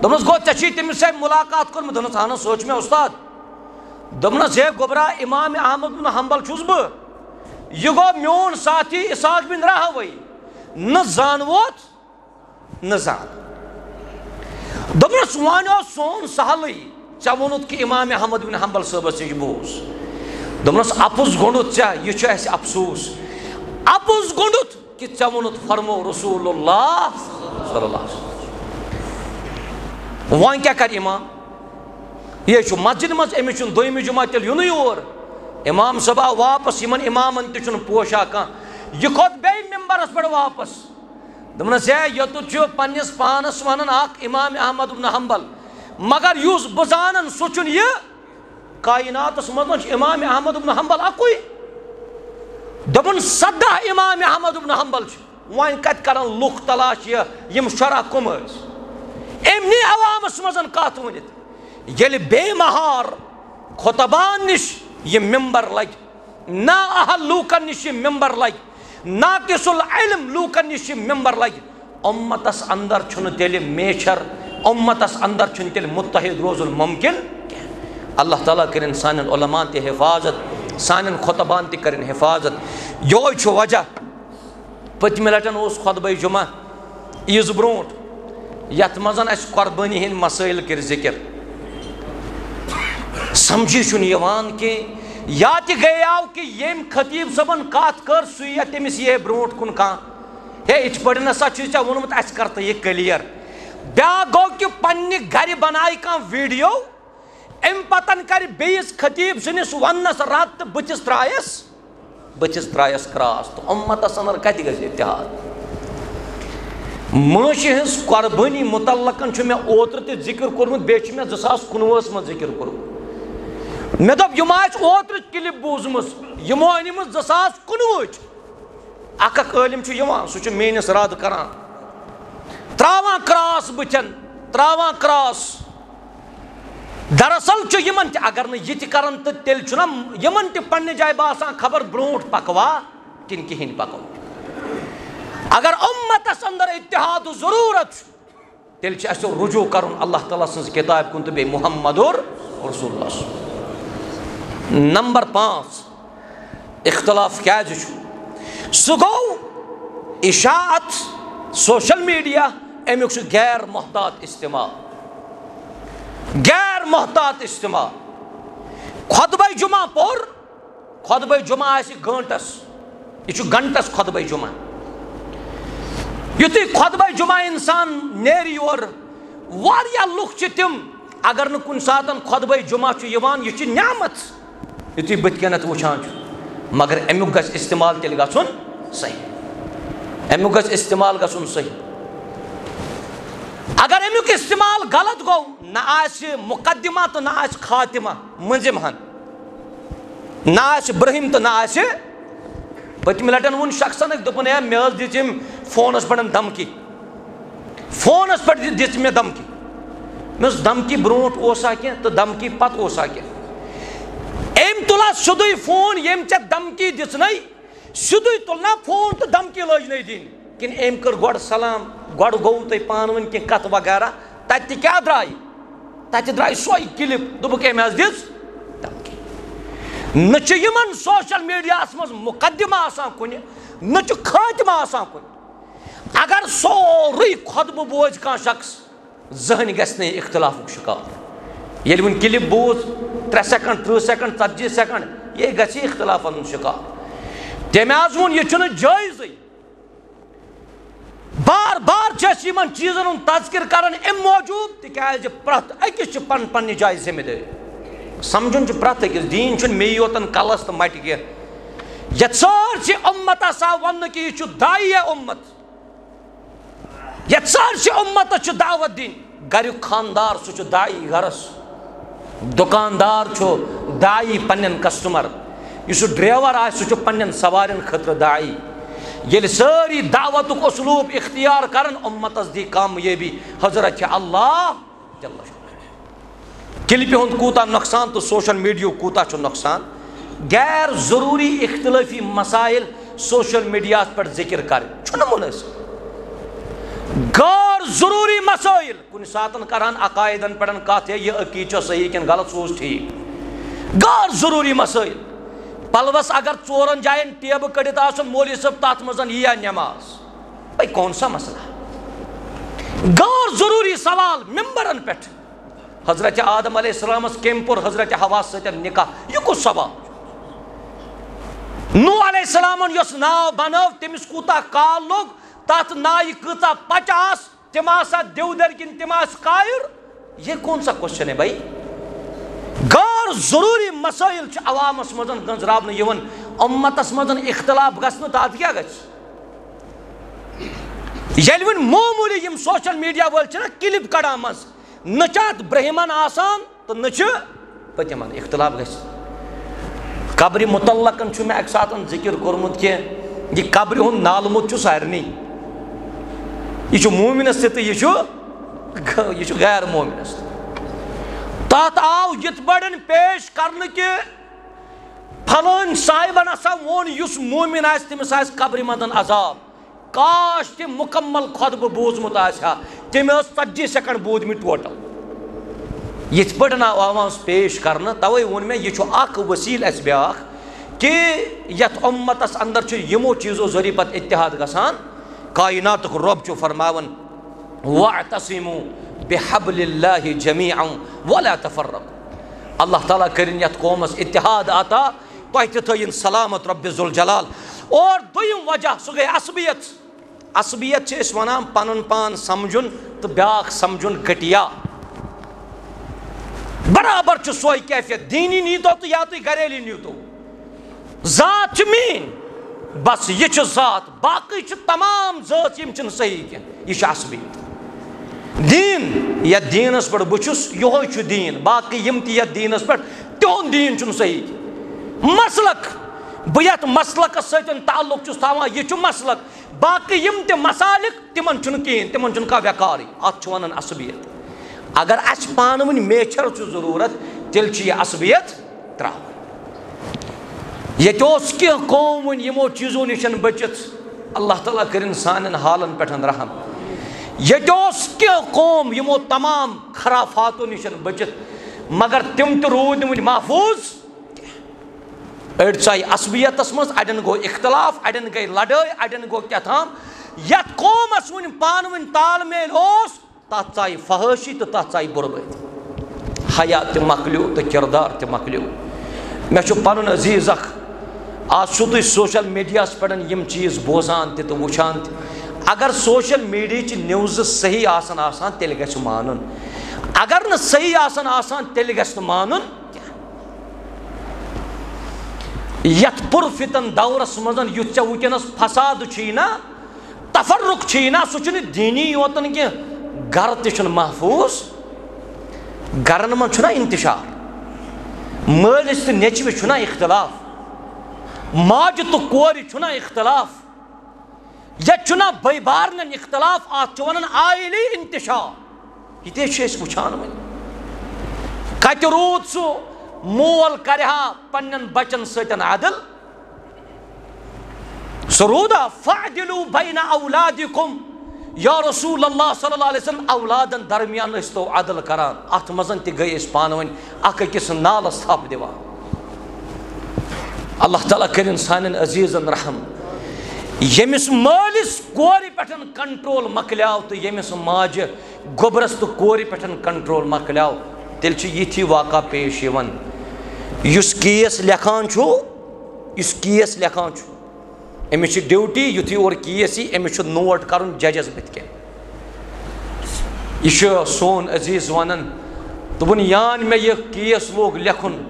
دوٚپنس گوٚو ژےٚ چھُے تٔمِس سۭتۍ مُلاقات کوٚرمُت دوٚپنس اہن حظ سُہ حظ چھُ مےٚ اُستاد دوٚپنس ہے گوٚبرا امام احمد بن حنبل چھُس بہٕ یہ گو میون ساتھی اسحاق بن راہوی نہ زانوت نہ زان دوپنس وانو سون سہلٕے ژےٚ ووٚنُتھ کہ امام احمد بن حنبل صٲبس نِش بوز دوپنس اپُز گوٚنڈُتھ ژےٚ یہِ چھُ اَسہِ افسوٗس اپُز گوٚنڈُتھ کہ ژےٚ ووٚنُتھ فرمو رسول اللہ صلی اللہ علیہ وسلم وۄنۍ کیٛاہ کَرِ امام یہ چھُ مسجد منٛز أمِس چھُنہٕ دوٚیمہِ جُمعہ تیٚلہِ یُنٕے اور امام صٲب آو واپس یِمن امامن تہِ چھُنہٕ پوشا کانٛہہ یہِ کھوٚت بیٚیہِ ممبرس پٮ۪ٹھ واپس دوٚپنس ہے یوٚتُتھ چھُ پننِس پانس ونان اکھ امام احمد بن حنبل مگر یُس بہٕ زانن سُہ چھُنہٕ یہِ کائناتس منٛز چھُ امام احمد بن حنبل اکُے دوٚپُن 17 امام احمد بن حنبل چھِ وۄنۍ کتہِ کرن لُکھ تلاش یِم شرح کُم ٲسۍ أمۍ نی عوامس منٛز کتھ ؤنِتھ ییٚلہِ بے مہار خۄطبان نِش یہ ممبر لگہِ نا اہل لوٗکن نِش یہِ ممبر لگہِ ناقص العلم لوٗکن نِش یہِ ممبر لگہِ اُمتس اندر چھُنہٕ تیٚلہِ میچھر اُمتس اندر چھُنہٕ تیٚلہِ مُتحد روزُن مُمکِن کینٛہہ اللہ تعالیٰ کٔرِنۍ سانٮ۪ن علماءن تہِ حفاظت سانٮ۪ن خۄطبان تہِ کٔرِنۍ حفاظت یہوے چھُ وجہ پٔتمہِ لٹہِ اوس خۄطبہ جُمعہ عیٖذ برونٛٹھ یتھ منٛز اَسہِ قۄربٲنی ہٕنٛدۍ مسٲیل کٔرۍ ذِکر سمجھی چھُنہٕ یِوان کینٛہہ یا تہِ گٔیاو کہ ییٚمۍ خطیٖب صٲبن کتھ کٔر سُے یا تٔمِس یِہے برونٛٹھ کُن کانٛہہ ہے یِتھ پٲٹھۍ نسا چھُے ژےٚ ووٚنمُت اَسہِ کر تہٕ یہِ کٔلیر بیٛاکھ گوٚو کہ پننہِ گرِ بنایہِ کانٛہہ ویٖڈیو امہِ پتن کرِ بیٚیِس خطیٖب سٕنٛدِس وننس رد تہٕ بٕتھِس ترایس کراس تہٕ اُمتس انٛدر کتہِ گژھِ اتحاد مٲنٛچھِ ہٕنٛز قۄربٲنی مُتعلقن چھُ مےٚ اوترٕ تہِ ذِکر کوٚرمُت بیٚیہِ چھُ مےٚ 2019 منٛز ذِکر کوٚرمُت مےٚ دوٚپ یِمو آسہِ اوترٕچ کلپ بوٗزمٕژ یِمو أنمٕژ 2019 اکھ عٲلِم چھُ یِوان سُہ چھُ میٲنِس رد کران تراوان کراس بٕتھٮ۪ن تراوان کراس دراصل چھُ یِمن تہِ اگر نہٕ یہِ تہِ کرن تہٕ تیٚلہِ چھُنہ یِمن تہِ پننہِ جایہِ باسان خبر برونٛٹھ پکوا کِنہٕ کِہینۍ پکو اگر اُمتس اندر اتحادُک ضروٗرت چھُ تیٚلہِ چھُ اَسہِ رجوٗع کرُن اللہ تعالیٰ سٕنٛز کِتابہِ کُن تہٕ بیٚیہِ محمدُر رسول اللہ نمبر 5 اختلاف کیازِ چھُ سُہ گوٚو اشاعت سوشل میڈیا امیُک چھُ غیر محتاط استعمال خۄطبہ جُمعہ پوٚر خۄطبہ جُمعہ آسہِ گٲنٛٹس یہِ چھُ گنٹس خۄطبہ جُمعہ یُتھُے خۄطبہ جُمعہ انسان نیرِ یور واریاہ لُکھ چھِ تِم اگر نہٕ کُنہِ ساتہٕ خۄطبہ جُمعہ چھُ یِوان یہِ چھِ نعمت یُتھُے بٕتھِ کٮ۪نتھ وٕچھان چھُ مگر امیُک گژھِ استعمال تیٚلہِ گژھُن صحیح اگر امیُک استعمال غلط گوٚو نہ آسہِ مُقدمہ تہٕ نہ آسہِ خاتمہ مٔنٛزِم ہن نہ آسہِ برٛونٛہِم تہٕ نہ آسہِ پٔتمہِ لٹہِ ووٚن شخصن أکۍ دوٚپُن ہے مےٚ حظ دِژ أمۍ فونس پٮ۪ٹھ دھمکی دِژ مےٚ دھمکی مےٚ ٲس دھمکی برونٛٹھ اوسا کینٛہہ تہٕ دھمکی پتہٕ اوسا کینٛہہ أمۍ تُلا سیوٚدُے فون ییٚمۍ ژےٚ دھمکی دِژنَے سیوٚدُے تُلنا فون تہٕ دھمکی لٲجنَے دِنۍ کِنہٕ أمۍ کٔر گۄڈٕ سلام گۄڈٕ گوٚوُ تۄہہِ پانہٕ ؤنۍ کینٛہہ کتھ وغیرہ تتہِ تہِ کیٛاہ درٛاے تتہِ درٛاے سۄے کلپ دوٚپُکھ أمۍ حظ دِژ دھمکی نہ چھُ یِمن سوشل میڈیاہس منٛز مُقدمہ آسان کُنہِ نہ چھُ خٲتمہ آسان کُنہِ اگر سورُے خۄطبہٕ بوزِ کانٛہہ شخص زٕہٕنۍ گژھِ نہٕ یہِ اختلافُک شِکار ییٚلہِ وۄنۍ کلپ بوٗز 3 سیکنڈ 30 سیکنڈ 40 سیکنڈ یہِ گژھِ اختلافن ہُنٛد شِکار تٔمۍ حظ ووٚن یہِ چھُنہٕ جٲیزٕے بار بار چھِ أسۍ یِمن چیٖزن ہُنٛد تذکِر کران اَمہِ موٗجوٗب تِکیازِ پرٛٮ۪تھ أکِس چھِ پننہِ جایہِ ذِمہٕ دٲری سمجھُن چھُ پرٛٮ۪تھ أکِس دیٖن چھُنہٕ مے یوتن کلس تہٕ مٹہِ کینٛہہ یتھ سٲرسٕے اُمتس آو وننہٕ کہِ یہِ چھُ داعیہ اُمت یتھ سٲرسٕے اُمتس چھُ دعوت دِنۍ گریُک خاندار سُہ چھُ داعی گرس دُکاندار چھُ داعی پننٮ۪ن کسٹمر یُس سُہ ڈرایور آسہِ سُہ چھُ پننٮ۪ن سوارٮ۪ن خٲطرٕ داعی ییٚلہِ سٲری دعوتُک اصوٗب اختیار کرن اُمتس دی کامیٲبی حضرت چھِ اللہ کلپہِ ہُنٛد کوٗتاہ نۄقصان تہٕ سوشل میڈیاہُک کوٗتاہ چھُ نۄقصان غیر ضروٗری اختلٲفی مسائل سوشل میڈیاہس پٮ۪ٹھ ذِکر کرٕنۍ چھُنہٕ مُنٲسِب غٲر ضروٗری مسٲیل کُنہِ ساتہٕ کرہن عقایدن پٮ۪ٹھ کتھ ہے یہِ عقیٖد چھا صحیح کِنہٕ غلط سُہ اوس ٹھیٖک غٲر ضروٗری مسٲیل پلوس اگر 4 جائن ٹیب کڑت آسن مولوی صاحب تات مزن یہ نماز بھائی کون سا مسئلہ غور ضروری سوال ممبرن پہ حضرت آدم علیہ السلام کم پور حضرت حوا ستن نکاح یہ کس سوال نو علیہ السلام یس ناو بنو تمس کوتا کال لوگ تات نائی کتا 50 تم آسا دیودر کن تم آس قائر یہ کون سا کوشچن ہے بھائی غور ضروری مسائل چھ عوامس مزن گنزرابن یون امتس مزن اختلاف گژھنہٕ تات کیا گژھِ ییٚلہِ وۄنۍ معموٗلی یم سوشل میڈیا وٲلۍ چھِ نا کلپ کڑان مز نہ چھِ اتھ برہمن آسان تو نہ چھِ پٔتِمن اختلاف گژھِ قبرِ متعلقن چھُ مےٚ اکہِ ساتہٕ ذکر کوٚرمُت کہِ یہِ قبرِ ہُنٛد نالہٕ چھُ سارنٕے یہ چھُ مومنس تہِ تہٕ یہ چھُ غیر مومنس تات آو یِتھ پٲٹھۍ پیش کرنہٕ کہِ پھلٲنۍ صاحبن ہسا ووٚن یُس مومن آسہِ تٔمِس آسہِ قبرِ منٛز عذاب کاش تہِ مکمل خطبہٕ بوٗزمُت آسہِ ہا تٔمۍ ٲس 40 سیکنڈ بوٗزمٕتۍ ٹوٹل یِتھ پٲٹھۍ آو آواز پیش کرنہٕ توے ووٚن مےٚ یہِ چھُ اکھ وسیٖل اَسہِ بیٛاکھ کہ یتھ اُمتس اندر چھُ یِمو چیٖزو ذٔریعہٕ پتہٕ اتحاد گژھان کائناتُک رۄب چھُ فرماوان واعتصموا بحبل اللہ جمیعا ولا تفرقوا اللہ تعالیٰ کٔرِنۍ یتھ قومس اتحاد عطا تۄہہِ تہِ تھٲیِن سلامت رب ذوالجلال اور دوٚیِم وجہ سُہ گٔے عصبیت عصبیت چھِ أسۍ ونان پنُن پان سمجھُن تہٕ بیٛاکھ سمجھُن گٹیا برابر چھُ سۄے کیفیت دیٖنی نیٖتو تہٕ یا تُہۍ گریلی نیٖتو ذات چھِ میٛٲنۍ بس یہ چھِ ذات باقٕے چھِ تمام ذات یِم چھِنہٕ صحیح کینٛہہ یہِ چھِ عصبیت دیٖن یتھ دیٖنس پٮ۪ٹھ بہٕ چھُس یِہوے چھُ دیٖن باقٕے یِم تہِ یتھ دیٖنس پٮ۪ٹھ تِہُنٛد دیٖن چھُنہٕ صحیح کینٛہہ مسلک بہٕ یتھ مسلکس سۭتۍ تعلق چھُس تھاوان یہِ چھُ مسلک باقٕے یِم تہِ مسالک تِمن چھُنہٕ کِہیٖنۍ تِمن چھُنہٕ کانٛہہ ویقارٕے اتھ چھِ ونان عصبیت اگر اسہِ پانہٕ ؤنۍ میچھر چھُ ضروٗرت تیٚلہِ چھِ یہِ عصبیت تراوٕنۍ ییٚتہِ اوس کینٛہہ قوم وۄنۍ یِمو چیٖزو نِش بٔچِتھ اللہ تعالیٰ کٔرِنۍ سانٮ۪ن حالن پٮ۪ٹھ رحم ییٚتہِ اوس کینٛہہ قوم یِمو تمام خرافاتو نِش بٔچِتھ مگر تِم تہِ روٗدۍ نہٕ وٕنہِ محفوٗظ أڑۍ ژاے عصبیتس منٛز اڑٮ۪ن گوٚو اختلاف اڑٮ۪ن گٔے لڑٲے اڑٮ۪ن گوٚو کیٛاہ تام یتھ قومس وٕنہِ پانہٕ ؤنۍ تال میل اوس تتھ ژاے فحٲشی تہٕ تتھ ژاے بُربٲدی حیا تہِ مۄکلیو تہٕ کردار تہِ مۄکلیو مےٚ چھُ پنُن عزیٖز اکھ آز چھُو تُہۍ سوشل میڈیاہس پٮ۪ٹھ یِم چیٖز بوزان تہِ تہٕ وٕچھان تہِ اگر سوشل میڈیاہچہِ نِوزٕ صحیح آسان تیٚلہِ گژھِ مانُن اگر نہٕ صحیح آسان تیٚلہِ گژھِ نہٕ مانُن یتھ پُرفتن دورس منٛز یُتھ ژےٚ وٕنکیٚنس فساد چھُی نا تفرق چھُی نا سُہ چھُنہٕ دیٖنی یوتن کینٛہہ گرٕ تہِ چھُنہٕ محفوٗظ گرن منٛز چھُنہ انتشار مٲلِس تہٕ نیٚچوِس چھُنہ اختلاف ماجہِ تہٕ کورِ چھُنہ اختلاف ییٚتہِ چھُنہ بٔے بارنٮ۪ن اختلاف اتھ چھِ ونان عائلی انتشار یہِ تہِ چھِ أسۍ وٕچھان وۄنۍ کتہِ روٗد سُہ مول کرِ ہا پننٮ۪ن بچن سۭتۍ عدل سُہ روٗدا فعدلوا بین اولادکم یا رسول اللہ صلی اللہ علیہ وسلم اولادن درمیان ٲسۍ تو عدل کران اتھ منٛز تہِ گٔے أسۍ پانہٕ ؤنۍ اکھ أکِس نالس تھپھ دِوان اللہ تعالیٰ کٔرِنۍ سانٮ۪ن عزیٖزن رحم ییٚمِس مٲلِس کورِ پٮ۪ٹھ کنٹرول مۄکلیو تہٕ ییٚمِس ماجہِ گوٚبرس تہٕ کورِ پٮ۪ٹھ کنٹرول مۄکلیو تیٚلہِ چھِ یِتھی واقعہ پیش یِوان یُس کیس لیکھان چھُ أمِس چھِ ڈیوٹی یُتھُے اورٕ کیس یی أمِس چھُ نوٹ کرُن ججس بٕتھِ کٮ۪ن یہِ چھُ سون عزیٖز ونان دوٚپُن یان مےٚ یہِ کیس لوگ لیکھُن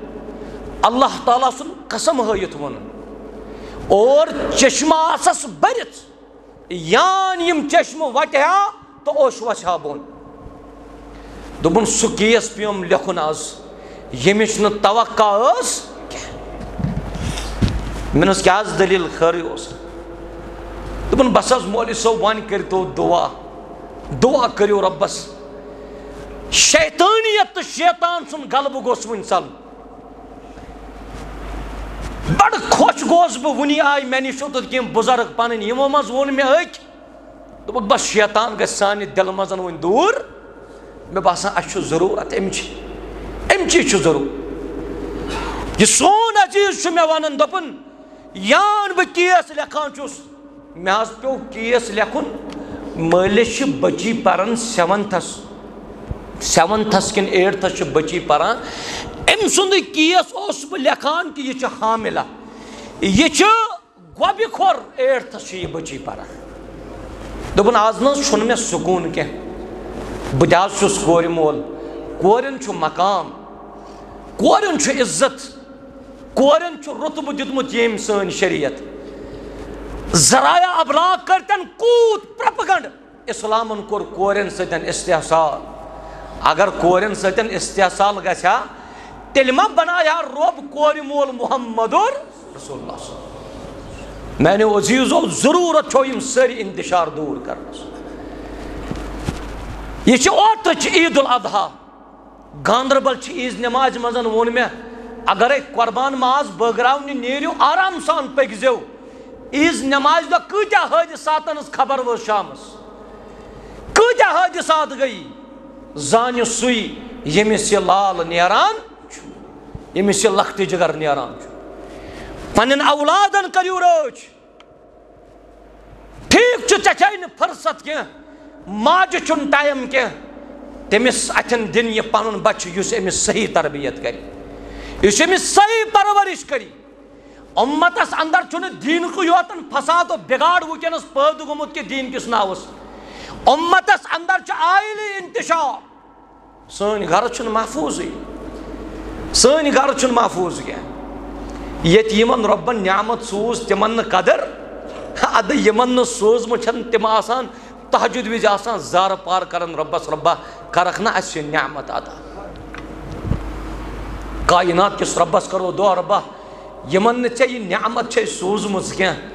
اللہ تعالیٰ سُنٛد قسم ہٲیِتھ ووٚنُن اور چشمہ آسس بٔرِتھ یان یِم چشمہٕ وٹہِ ہا تہٕ اوٚش وسہِ ہا بۄن دوٚپُن سُہ کیس پیوم لیکھُن آز ییٚمِچ نہٕ توقع ٲس مےٚ دوٚپُس کیٛاہ حظ دٔلیٖل خٲرٕے اوس دوٚپُن بس حظ مولوی صٲب وۄنۍ کٔرۍتو دُعا کٔرِو رۄبس شیطٲنیت تہٕ شیطان سُنٛد غلبہٕ گوٚژھ وۄنۍ ژلُن بڑٕ خۄش گوس بہٕ وُنی آیہِ مےٚ نِش اوٚتَتھ کینٛہہ بُزرگ پنٕنۍ یِمو منٛز ووٚن مےٚ أکۍ دوٚپُکھ بس شیطان گژھِ سانہِ دِلہٕ منٛز وۄنۍ دوٗر مےٚ باسان اَسہِ چھُ ضروٗرت امچی چھُ ضروٗرت یہِ سون چیز میں ونان دپن یان بہ کیس لکھان چھس مے حظ پیو کیس لکھن مالس بچی پران 7تھس کن 8تھس بچی پران ام سند کیس اس بہ لکھان کہ یہ حاملہ یہ گوبہ کھور 8تھس یہ بچی پران دپن آز نا چھن مے سکون کی بہ تہ چھس کور مول کورن چھ مقام کورن چھ عزت کورن چھ رتبہ دیتمت یم سن شریعت ذرائع ابلاغ کرتن کوت پروپیگنڈ اسلامن کور کورن ستن استحصال اگر کورن ستن استحصال گژھا تیل ما بنایا رب کور مول محمد رسول اللہ میں نے عزیزو ضرورت چھو یم ساری انتشار دور کرنس یہ اوترچ عید الاضحیٰ گاندربل عیز نماز مزن وون میں اگر قربان ماز بٲگراونہِ نیرو آرام سان پٔکزیو عیز نماز دۄہ کۭتیاہ حٲدِثاتن ہٕنٛز خبر وٲژ شامس کۭتیاہ حٲدِثات گٔیی زانہِ سُے ییٚمِس یہِ لال نیران چھُ ییٚمِس یہِ لۄکٹہِ جگر نیران چھُ پنٕنٮ۪ن اولادن کٔرِو رٲچھ ٹھیٖک چھُ ژےٚ چھے نہٕ فرست کینٛہہ ماجہِ چھُنہٕ ٹایم کینٛہہ تٔمِس اتھٮ۪ن دِنۍ یہِ پنُن بچہِ یُس أمِس صحیح تربیت کرِ یُس أمِس صحیح پرورش کری امتس اندر چھُنہٕ دیٖنکُے یوتن فساد و بگاڑ ونکیٚنس پٲدٕ گوٚمُت کہِ دیٖن کِس ناوس امتس اندر چھُ آیلی انتشار سٲنۍ گرٕ چھُنہٕ محفوٗظٕے سٲنۍ گرٕ چھُنہٕ محفوٗظ کینٛہہ ییٚتہِ یِمن رۄبن نعمت سوٗز تِمن نہٕ قدر ادٕ یِمن نہٕ سوٗزمٕژ چھنہٕ تِم آسان تہجد وِزِ آسان زارٕ پار کرن رۄبس رۄبا کرکھ نا اسہِ یہِ نعمت عطا کائنات کس ربس کرو دعا ربا یمن نہ ژےٚ یہِ نعمت چھے سوٗزمٕژ کینٛہہ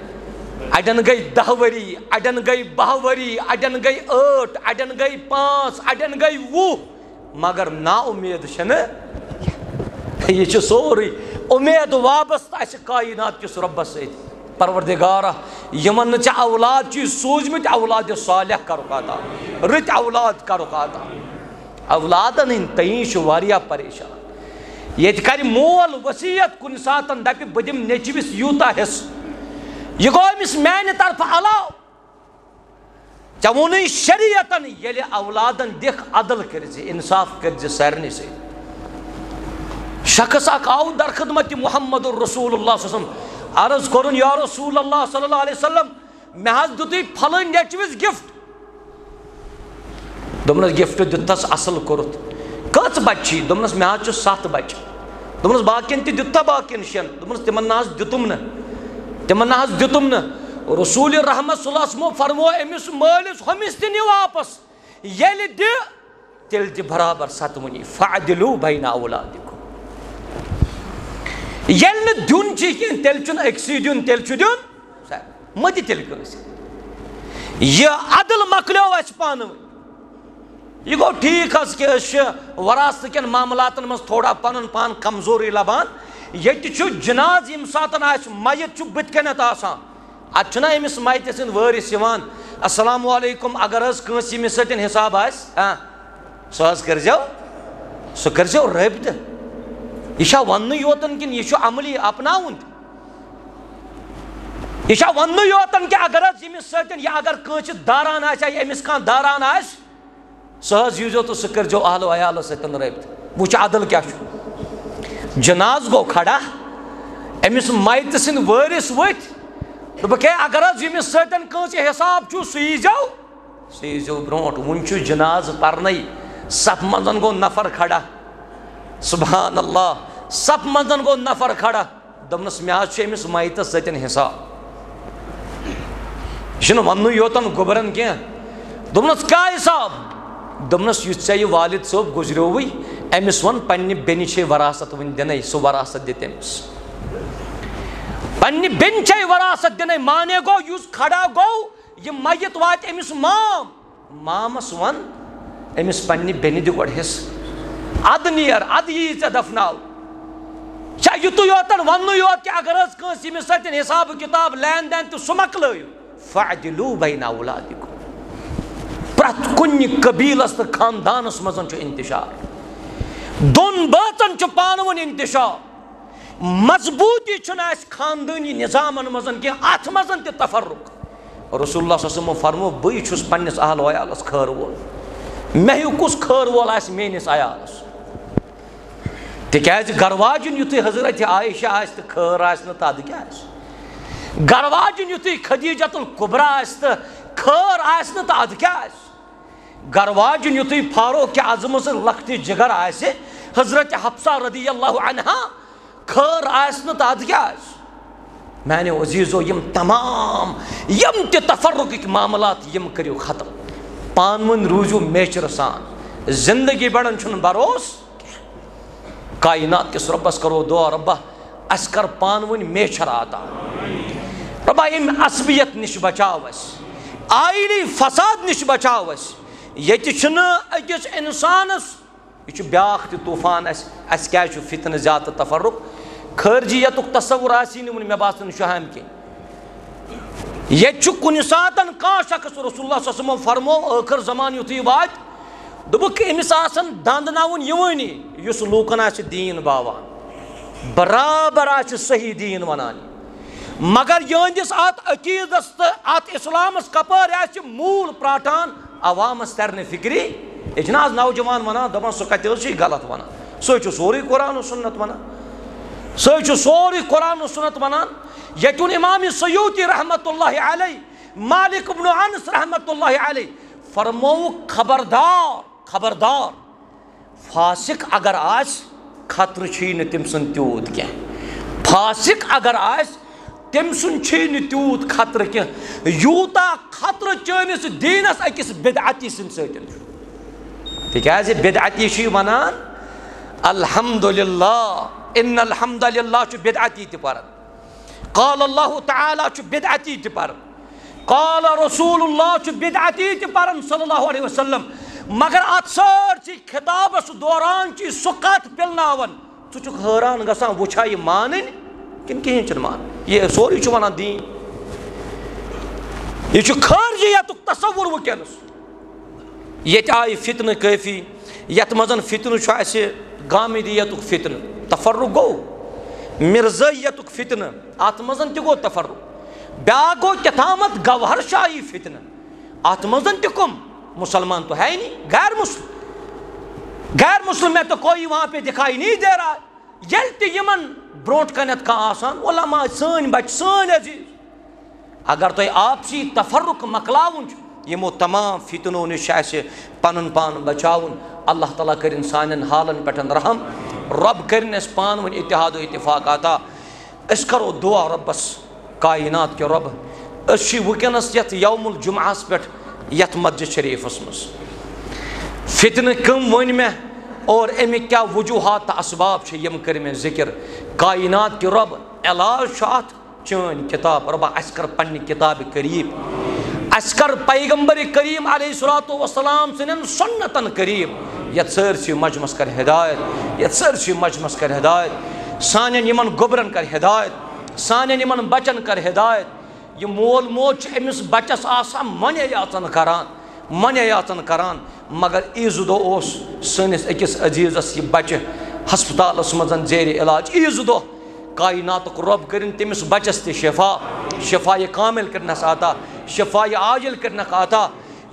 اڑٮ۪ن گٔے 10 ؤری اڑٮ۪ن گٔے 12 ؤری اڑٮ۪ن گٔے 8 اڑٮ۪ن گٔے 5 اڑٮ۪ن گٔے 20 مگر نا اُمید چھنہٕ یہ چھُ سورُے اُمید وابستہٕ اسہِ کائنات کس رۄبس سۭتۍ پروردگارہ یمن نہ ژےٚ اولاد چھُے سوٗزمٕتۍ اولادِ صالح کرُکھ عطا رٕتۍ اولاد کرُکھ عطا اولادن ہٕنٛدۍ تئیں چھُ واریاہ پریشان یہ کر مول وصیت کن ساتن دپہ بہ دم نیچوس یوتاہ حص یہ گو امس میانہ طرف علاو ژےٚ ووٚنُے شریعتن ییٚلہِ اولادن دِکھ عدل کٔرزِ انصاف کٔرزِ سارنٕے سۭتۍ شخص اکھ آو در خدمت محمد رسول اللہ صلی اللہ علیہ وسلم عرض کوٚرُن یا رسول اللہ صلی اللہ علیہ وسلم مےٚ حظ دِتُے پھلٲنۍ نیچوِس گفٹ دوٚپنس گفٹ دِتتس اصل کوٚرُتھ کٔژ بچہِ چھی دوٚپنس مےٚ حظ چھُ 7 بچہِ دوٚپنس باقین تہِ دِتتھا باقین 6 دوٚپنس تِمن نہ حظ دِتُم نہٕ رسول رحمت صلی اللہ علیہ وسلم فرمو أمِس مٲلِس ہُمِس تہِ نہِ واپس ییٚلہِ دِ تیٚلہِ دِ برابر 7 فعدلوا بین اولادکم ییٚلہِ نہٕ دیُن چھُ کینٛہہ تیٚلہِ چھُنہٕ أکسٕے دیُن تیٚلہِ چھُ دیُن مہ دِ تیٚلہِ کٲنٛسہِ یہِ عدل مۄکلیو اسہِ پانہٕ ؤنۍ یہ گو ٹھیک حس کہ وراثت کن معاملاتن مز تھوڑا پن پان کمزوری لبان یہ جناز یم ساتن میت بت کنت آسان اتنا امس میت سند وارث یوان السلام علیکم اگر حس کنس یمس سۭتۍ حساب سہ کرزو رٲبطہٕ یہ چھا وننُے یوتن کن یہ عملی اپناون یہ چھا وننُے یوتن کہ اگر حس یمس سۭتۍ یا اگر کٲنٛسہِ داران آسہِ یا امس کانٛہہ داران آسہِ سہ ییٖزیو تو سہ کرزو اہل و عیالس سۭتۍ رٲبطہٕ وٕچھ عدل کیاہ چھُ جناز گو کھڑا امس میتہٕ سٕنٛدۍ وٲرث ؤتھۍ دوٚپُکھ ہے اگر حظ ییٚمِس سۭتۍ کٲنٛسہِ حساب چھُ سُہ ییٖزیو برونٛٹھ وُنہِ چھُ جناز پرنٕے صف منٛز گوٚو نفر کھڑا سبحان اللہ صف منٛز گوٚو نفر کھڑا دوٚپنس مےٚ حظ چھُ أمِس میتس سۭتۍ حساب یہِ چھُنہٕ وننُے یوتن گوٚبرن کینٛہہ دوٚپنس کیاہ حساب دوٚپنس یُس ژےٚ یہِ والد صٲب گُزریووٕے أمِس ووٚن پننہِ بیٚنہِ چھے وراثت وٕنہِ دِنَے سُہ وراثت دِ تٔمِس پننہِ بیٚنہِ چھے وراثت دِنَے مانے گوٚو یُس کھڑا گوٚو یہِ میت واتہِ أمِس مامس وَن أمِس پننہِ بیٚنہِ دِ گۄڈٕ حِصہٕ اَدٕ نیر اَدٕ یی ژےٚ دفناو چھا یُتُے یوتن وننُے یوت کہِ اگر حظ کٲنٛسہِ ییٚمِس سۭتۍ حساب کِتاب لین دین تہٕ سُہ مۄکلٲیِو فعدلوا بین اولادکم پرٛٮ۪تھ کُنہِ قبیٖلس تہٕ خاندانس منٛز چھُ انتشار دۄن بٲژن چھُ پانہٕ ؤنۍ انتشار مضبوطی چھنہ اس خاندانی نظامن مزن کی ات مزن تی تفرق رسول اللہ صلی اللہ علیہ وسلم فرمو بئی چھس پنس اہل و عیالس خیر وول مے ہیو کس خیر وول آس میانس عیالس تکیاز گرواجن یتھے حضرت عائشہ آس تو خیر آس نہ تد کیا آس گرواجن یتھے خدیجۃ الکبریٰ آس تو خیر آس نہ تد کیا آس گرواجن یتھے فاروق اعظم سے لخت جگر آس حضرت حفصہ رضی اللہ عنہا خیر آس نہ تد کیا آس میانے عزیزو یم تمام یم تی تفرق معاملات یم کریو ختم پان ون روزو میچر سان زندگی بڑن چھن بروس کائنات کس ربس کرو دعا ربا اس کر پان ون میچر آتا ربا یم عصبیت نش بچاو اس آئلی فساد نش بچاو اس یہ چھن اکس انسانس یہ بیاخ تی طوفان اس کیا فتن زیادہ تفرق خارجیت تصور آسی نمون میں باسن شہم کی یہ کن ساتن کان شخص رسول اللہ صلی اللہ علیہ وسلم فرمو آخر زمان یوتھی وات دبک امس آسن داندناون یوانی یس لوکن آس دین باوان برابر آس صحیح دین ونان مگر یہندس ات عقیدس تو ات اسلامس کپار آس مول پراٹان عوامس ترنے فکری اجناز نوجوان ونان دپان سہ کتہ غلط ونان سہ سوری قرآن و سنت ونان سہ سوری قرآن و سنت ونان یتون امام سیوطی رحمت اللہ علیہ مالک بن انس رحمت اللہ علیہ فرمو خبردار خبردار فاسق اگر آس خطر چھین تم سن تیوت کی فاسق اگر آس تم سن چھین تیوت خطر کی یوتا خطر چینس دینس اکس بدعتی سن سیتن تکیازِ بدعتی چھ ونان الحمدللہ ان الحمدللہ چھ بدعتی تہ پرن قال اللہ تعالی چھ بدعتی تہ پرن قال رسول اللہ چھ بدعتی تہ پرن صلی اللہ علیہ وسلم مگر ات سارسی خطابس دوران چھ سکت پلناون ژٕ چھُکھ حیران گژھان وچھا یہ مانن کن کہین چھن مان یہ سوری چھ ونان دین یہ چھ خارجیتک تصور ونکس یت آئی فتنہ کافی یت مزن فتنہ چھ اسہ گامدیتک فتنہ تفرق گو مرزائیتک فتنہ ات مزن تہ گو تفرق بیا گو کتامت گوہر شاہی فتنہ ات مزن تہ کم مسلمان تو ہے نہیں غیر مسلم میں تو کوئی وہاں پہ دکھائی نہیں دے رہا یل تہ یمن بروٹ کنت کا آسان علماء سن بچ سن عزیز اگر تو آپسی تفرق مکلاون یمو تمام فتنوں نش اسہ پنن پان بچاون اللہ تعالیٰ کرن سانن حالن پٹن رحم رب کرن اس پان ون اتحاد و اتفاق عطا اس کرو دعا ربس کائنات کے رب اس ونکس یت یوم الجمعہ پہ یت مسجد شریف مز فتنہ کم ون میں اور امیک کیا وجوہات اسباب یم کر میں ذکر کائنات کے رب علاج ات چین کتاب ربا اس کر پنہ کتاب قریب اس کر پیغمبر کریم علیہ الصلوۃ والسلام سنن سنتن قریب یت سرسی مجمس کر ہدایت یت سرسی مجمس کر ہدایت سانن یمن گوبرن کر ہدایت سانن یمن بچن کر ہدایت یہ مول موج امس بچس آسان منع یاتن کران مگر عیز دہ اس سنس اکس عزیزس یہ بچہ ہسپتالس مزن زیر علاج عیز دہ کائناتک رب کرن تمس بچس تہ شفا کامل کرنس عطا شفا عاجل کرنک عطا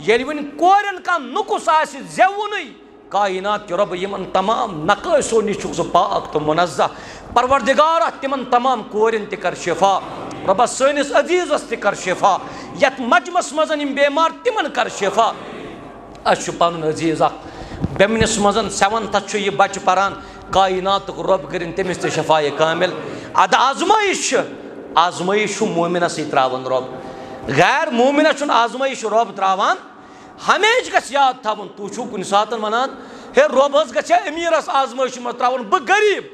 یل ون کورن کا نقص آس زیونی کائنات کے رب یمن تمام نقائصو نش چھک پاک تو منزہ پروردگارہ تمن تمام کورن تہ کر شفا ربا سنس عزیزس تہ کر شفا یت مجمس مزن یم بیمار تمن کر شفا اس پن عزیز بیمنس مزن 7th یہ بچہ پران کائناتک رب کرن تمس تہ شفا کامل اد آزمائش مومنس تراون رب غیر مومنس آزمائش رب تراوان ہمیشہ گھس یاد تھاون تو چھو کن ساتن ونان ہے رب حظ گھس امیرس آزمائش مز تراون بہ غریب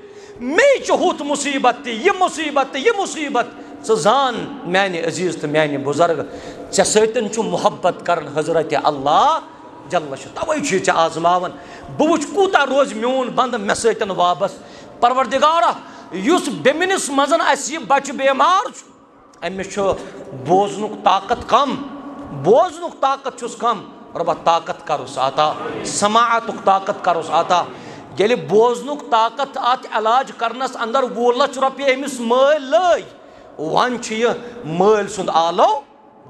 مے ہوت مصیبت تہ یہ مصیبت ژٕ زان میانہ عزیز تو میانہ بزرگ ژے سۭتۍ چھُ محبت کرن حضرت اللہ جل شاہ توے چھ آزماون بہ وچھ کوتاہ روز میون بند مے سۭتۍ وابست پروردگارہ یس بیمنس مزن اس یہ بچہ بیمار امس بوزنک طاقت کم طاقت چھس کم ربا طاقت کرس عطا سماعتک طاقت کرس عطا ییٚلہِ بوزنُک طاقت اَتھ علاج کرنس اندر 20 لچھ رۄپیہِ أمِس مٲلۍ لٲگۍ وۄنۍ چھُ یہِ مٲلۍ سُنٛد آلو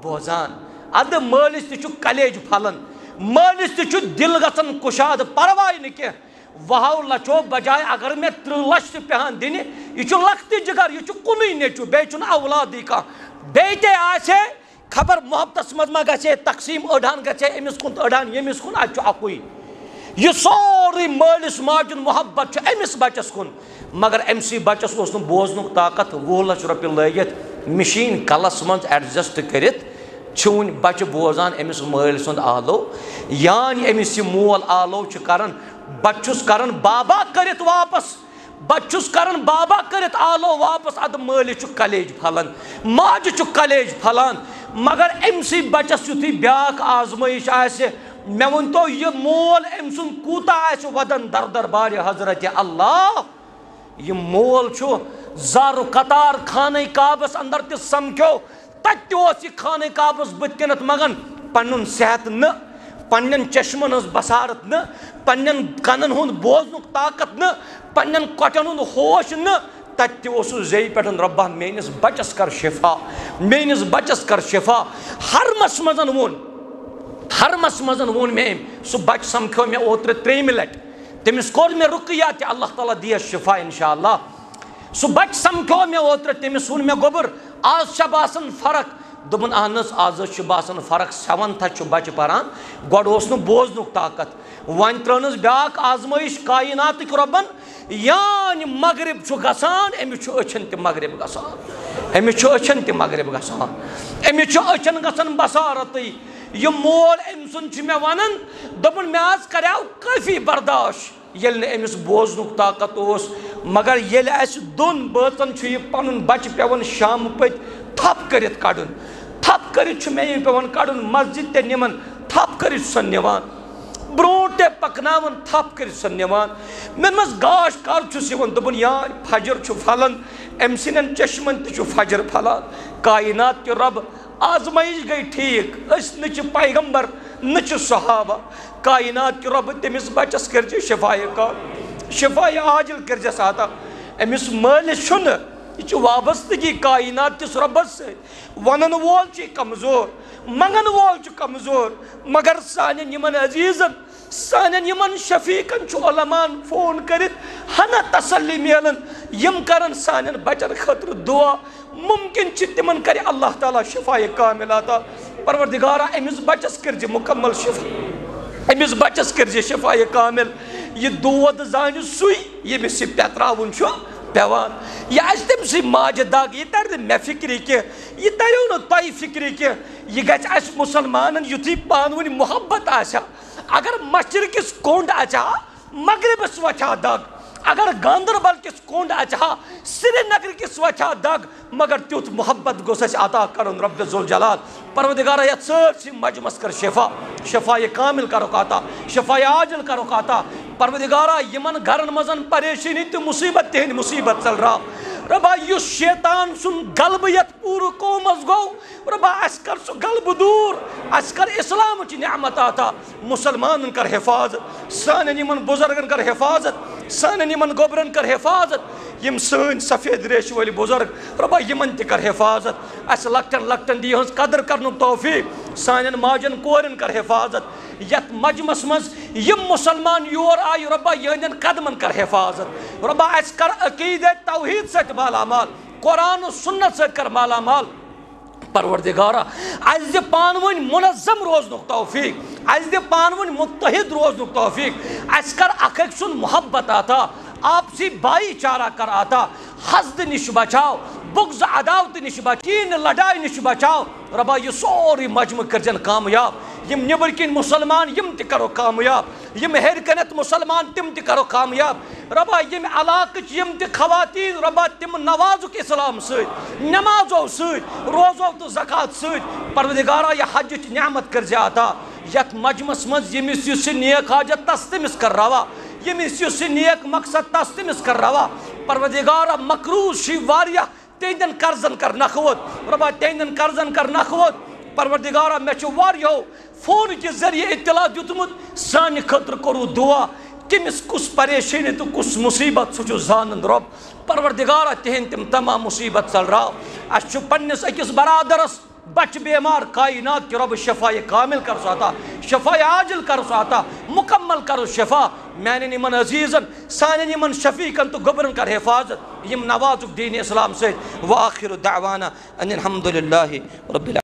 بوزان اَدٕ مٲلِس تہِ چھُ کلیج پھلان مٲلِس تہِ چھُ دِل گژھان کُشاد پرواے نہٕ کینٛہہ 20 لچھو بجاے اگر مےٚ 30 لچھ تہِ پیٚہن دِنہِ یہِ چھُ لۄکٹہِ جِگر یہِ چھُ کُنُے نیٚچوٗ بیٚیہِ چھُنہٕ اولادٕے کانٛہہ بیٚیہِ تہِ آسہِ ہے خبر محبتس منٛز ما گژھِ ہے تقسیٖم أڑہن گژھِ ہے أمِس کُن تہٕ أڑہن ییٚمِس کُن اَتہِ چھُ اَکُے یہ سوری مٲلِس ماجہِ ہُنٛد محبت چھُ أمِس بچس کُن مگر أمسٕے بچس اوس نہٕ بوزنُک طاقت 20 لچھ رۄپیہِ لٲگِتھ مِشیٖن کلس منٛز ایڈجسٹ کٔرِتھ چھُ وُنہِ بچہِ بوزان أمِس مٲلۍ سُنٛد آلو یعنی أمِس یہِ مول آلو چھُ کران بچہٕ چھُس کران بابا کٔرِتھ واپس بچہٕ چھُس کران بابا کٔرِتھ آلو واپس ادٕ مٲلِس چھُ کلیج پھلان ماجہِ چھُ کلیج پھلان مگر أمسٕے بچس یُتھُے بیٛاکھ آزمٲیش آسہِ مےٚ ؤنۍتو یہِ مول أمۍ سُنٛد کوٗتاہ آسہِ ودان دربارِ حضرتِ اللہ یہِ مول چھُ زارٕ قطار خانہ کعبس اندر تہِ سمکھیو تتہِ تہِ اوس یہِ خانہ کعبس بٕتھِ کَنٮ۪تھ مگن پنُن صحت نہٕ پننٮ۪ن چشمن ہٕنٛز بصارت نہٕ پننٮ۪ن کنن ہُنٛد بوزنُک طاقت نہٕ پننٮ۪ن کۄٹھٮ۪ن ہُنٛد ہوش نہٕ تتہِ تہِ اوسُس زیٚیہِ پٮ۪ٹھ رۄبا میٲنِس بچس کر شفا میٲنِس بچس کر شفا حرمس منٛز ووٚن مےٚ أمۍ سُہ بچہٕ سمکھیو مےٚ اوترٕ 3مہِ لٹہِ تٔمِس کوٚر مےٚ رُقیہ تہِ اللہ تعالیٰ دِیَس شفا انشاء اللہ سُہ بچہٕ سمکھیو مےٚ اوترٕ تٔمِس ووٚن مےٚ گوٚبُر آز چھا باسان فرق دوٚپُن اہن حظ آز حظ چھُ باسان فرق 7th چھُ بچہٕ پران گۄڈٕ اوس نہٕ بوزنُک طاقت وۄنۍ ترٲونس بیٛاکھ آزمٲیش کایناتٕکۍ رۄبن یانہِ مغرب چھُ گژھان أمِس چھُ أچھن تہِ مغرب گژھان أمِس چھُ أچھن تہِ مغرب گژھان أمِس چھُ أچھن گژھان بصارتٕے یہِ مول أمۍ سُنٛد چھُ مےٚ ونان دوٚپُن مےٚ حظ کریو کٲفی برداش ییٚلہِ نہٕ أمِس بوزنُک طاقت اوس مگر ییٚلہِ اَسہِ دۄن بٲژن چھُ یہِ پنُن بچہٕ پیٚوان شامہٕ پٔتۍ تھپ کٔرِتھ کڑُن تھپ کٔرِتھ چھُ مےٚ یہِ پیٚوان کڑُن مسجد تہِ نِمن تھپ کٔرِتھ چھُ سۄ نِوان برونٛٹھ تہِ پکناوان تھپ کٔرِتھ چھُ سۄ نِوان مےٚ دوٚپمس گاش کر چھُس یِوان دوٚپُن یارٕ فجر چھُ پھلان أمۍ سٕنٛدٮ۪ن چشمن تہِ چھُ فجر پھلان کاینات کہِ رۄب آزمٲیش گٔے ٹھیٖک أسۍ نہٕ چھِ پیغمبر نہٕ چھِ صحابہ کاینات کہِ رۄبہٕ تٔمِس بچس کٔرزِ شفایہِ کام شفایہِ عاجل کٔرزٮ۪س عطا أمِس مٲلِس چھُنہٕ یہِ چھُ وابستگی کاینات کِس رۄبس سۭتۍ ونن وول چھُ کمزور منگن وول چھُ کمزور مگر سانٮ۪ن یِمن عزیٖزن سانٮ۪ن یِمن شفیٖقن چھُ علماہن فون کٔرِتھ ہنا تسلی میلان یِم کرن سانٮ۪ن بچن خٲطرٕ دعا ممکن چھِ تِمن کرِ اللہ تعالیٰ شفایہِ کامل عطا پروردگارا أمِس بچس کٔرزِ مُکمل شفا أمِس بچس کٔرزِ شفایہِ کامل یہِ دود زانہِ سُے ییٚمِس یہِ پٮ۪تراوُن چھُ پیٚوان یہِ آسہِ تٔمسٕے ماجہِ دگ یہِ ترِ نہٕ مےٚ فکرِ کینٛہہ یہِ تریو نہٕ تۄہہِ فکرِ کینٛہہ یہِ گژھِ اَسہِ مُسلمانن یُتھُے پانہٕ ؤنۍ محبت آسہِ ہا اگر مشرقس کونڈ اژِ ہا مغربس وچھِ ہا دگ اگر گاندربل کِس کونڈ اژِ ہا سرینگر کِس وچھِ ہا دگ مگر تیُتھ محبت گوٚژھ اَسہِ عطا کرُن رۄبِ ذوالجلال پروردگارا یتھ سٲرسٕے مجمس کر شفا شفایہِ کامل کرُکھ عطا شفایہِ عاجل کرُکھ عطا پروردگارا یِمن گرن منٛز پریشٲنی تہٕ مُصیبت تِہنٛدۍ مُصیبت ژلراو رۄبا یُس شیطان سُنٛد غلبہٕ یتھ پوٗرٕ قومس گوٚو رۄبا اَسہِ کر سُہ غلبہٕ دوٗر اَسہِ کر اسلامٕچ نعمت عطا مُسلمانن کر حفاظت سانٮ۪ن یِمن بُزرگن کر حفاظت سانٮ۪ن یِمن گوٚبرن کر حفاظت یِم سٲنۍ سفید ریشہٕ وٲلۍ بُزرگ رۄبا یِمن تہِ کر حفاظت اَسہِ لۄکٹٮ۪ن لۄکٹٮ۪ن دی یِہٕنٛز قدر کرنُک توفیٖق سانٮ۪ن ماجٮ۪ن کورٮ۪ن کر حفاظت یتھ مجمس منٛز یِم مُسلمان یور آیہِ رۄبا یِہنٛدٮ۪ن قدمن کر حفاظت رۄبا اَسہِ کر عقیٖدے توحیٖد سۭتۍ مالا مال قرآن و سُنت سۭتۍ کر مالا مال پروردگارا اَسہِ دِ پانہٕ ؤنۍ منظم روزنُک توفیٖق اَسہِ دِ پانہٕ ؤنۍ مُتحد روزنُک توفیٖق اَسہِ کر اکھ أکۍ سُنٛد محبت عطا آپسی بھایی چارہ کر عطا حسد نِش بچاو بغض عداوتہٕ نِش کینٛہہ لڑایہِ نِش بچاو رۄبا یہِ سورُے مجمہٕ کٔرزٮ۪ن کامیاب یِم نیٚبٕرۍ کِنۍ مُسلمان یِم تہِ کرو کامیاب یِم ہیٚرِ کَنٮ۪تھ مُسلمان تِم تہِ کرو کامیاب رۄبا ییٚمہِ علاقٕچ یِم تہِ خواتیٖن رۄبا تِم نوازُک اِسلام سۭتۍ نٮ۪مازو سۭتۍ روزو تہٕ زکات سۭتۍ پروردگارا یہِ حجٕچ نعمت کٔرزِ عطا یتھ مجمس منٛز ییٚمِس یُس یہِ نیک حاجت تس تٔمِس کر روا ییٚمِس یُس یہِ نیک مقصد تس تٔمِس کر روا پروردگارا مقروض چھُے واریاہ تِہنٛدٮ۪ن قرضن کر نکھوت رۄبا تِہنٛدٮ۪ن قرضن کر نکھوت پروردگارا مےٚ چھُ واریاہو فون کہِ ذٔریعہٕ اطلاع دیُتمُت سانہِ خٲطرٕ کوٚروٕ دعا کمس کس پریشانی تو کس مصیبت سہ زانن رب پروردگارہ تہند تم تمام مصیبت ژلراو اس پنس أکس برادرس بچ بیمار کائنات کے رب شفا کامل کر سو عطا شفا عاجل کر سو عطا مکمل کر شفا میانن یمن عزیزن سانن یمن شفیقن تو گبرن کر حفاظت یم نوازک دین اسلام سے وآخر دعوانا ان الحمد للہ رب العالمین.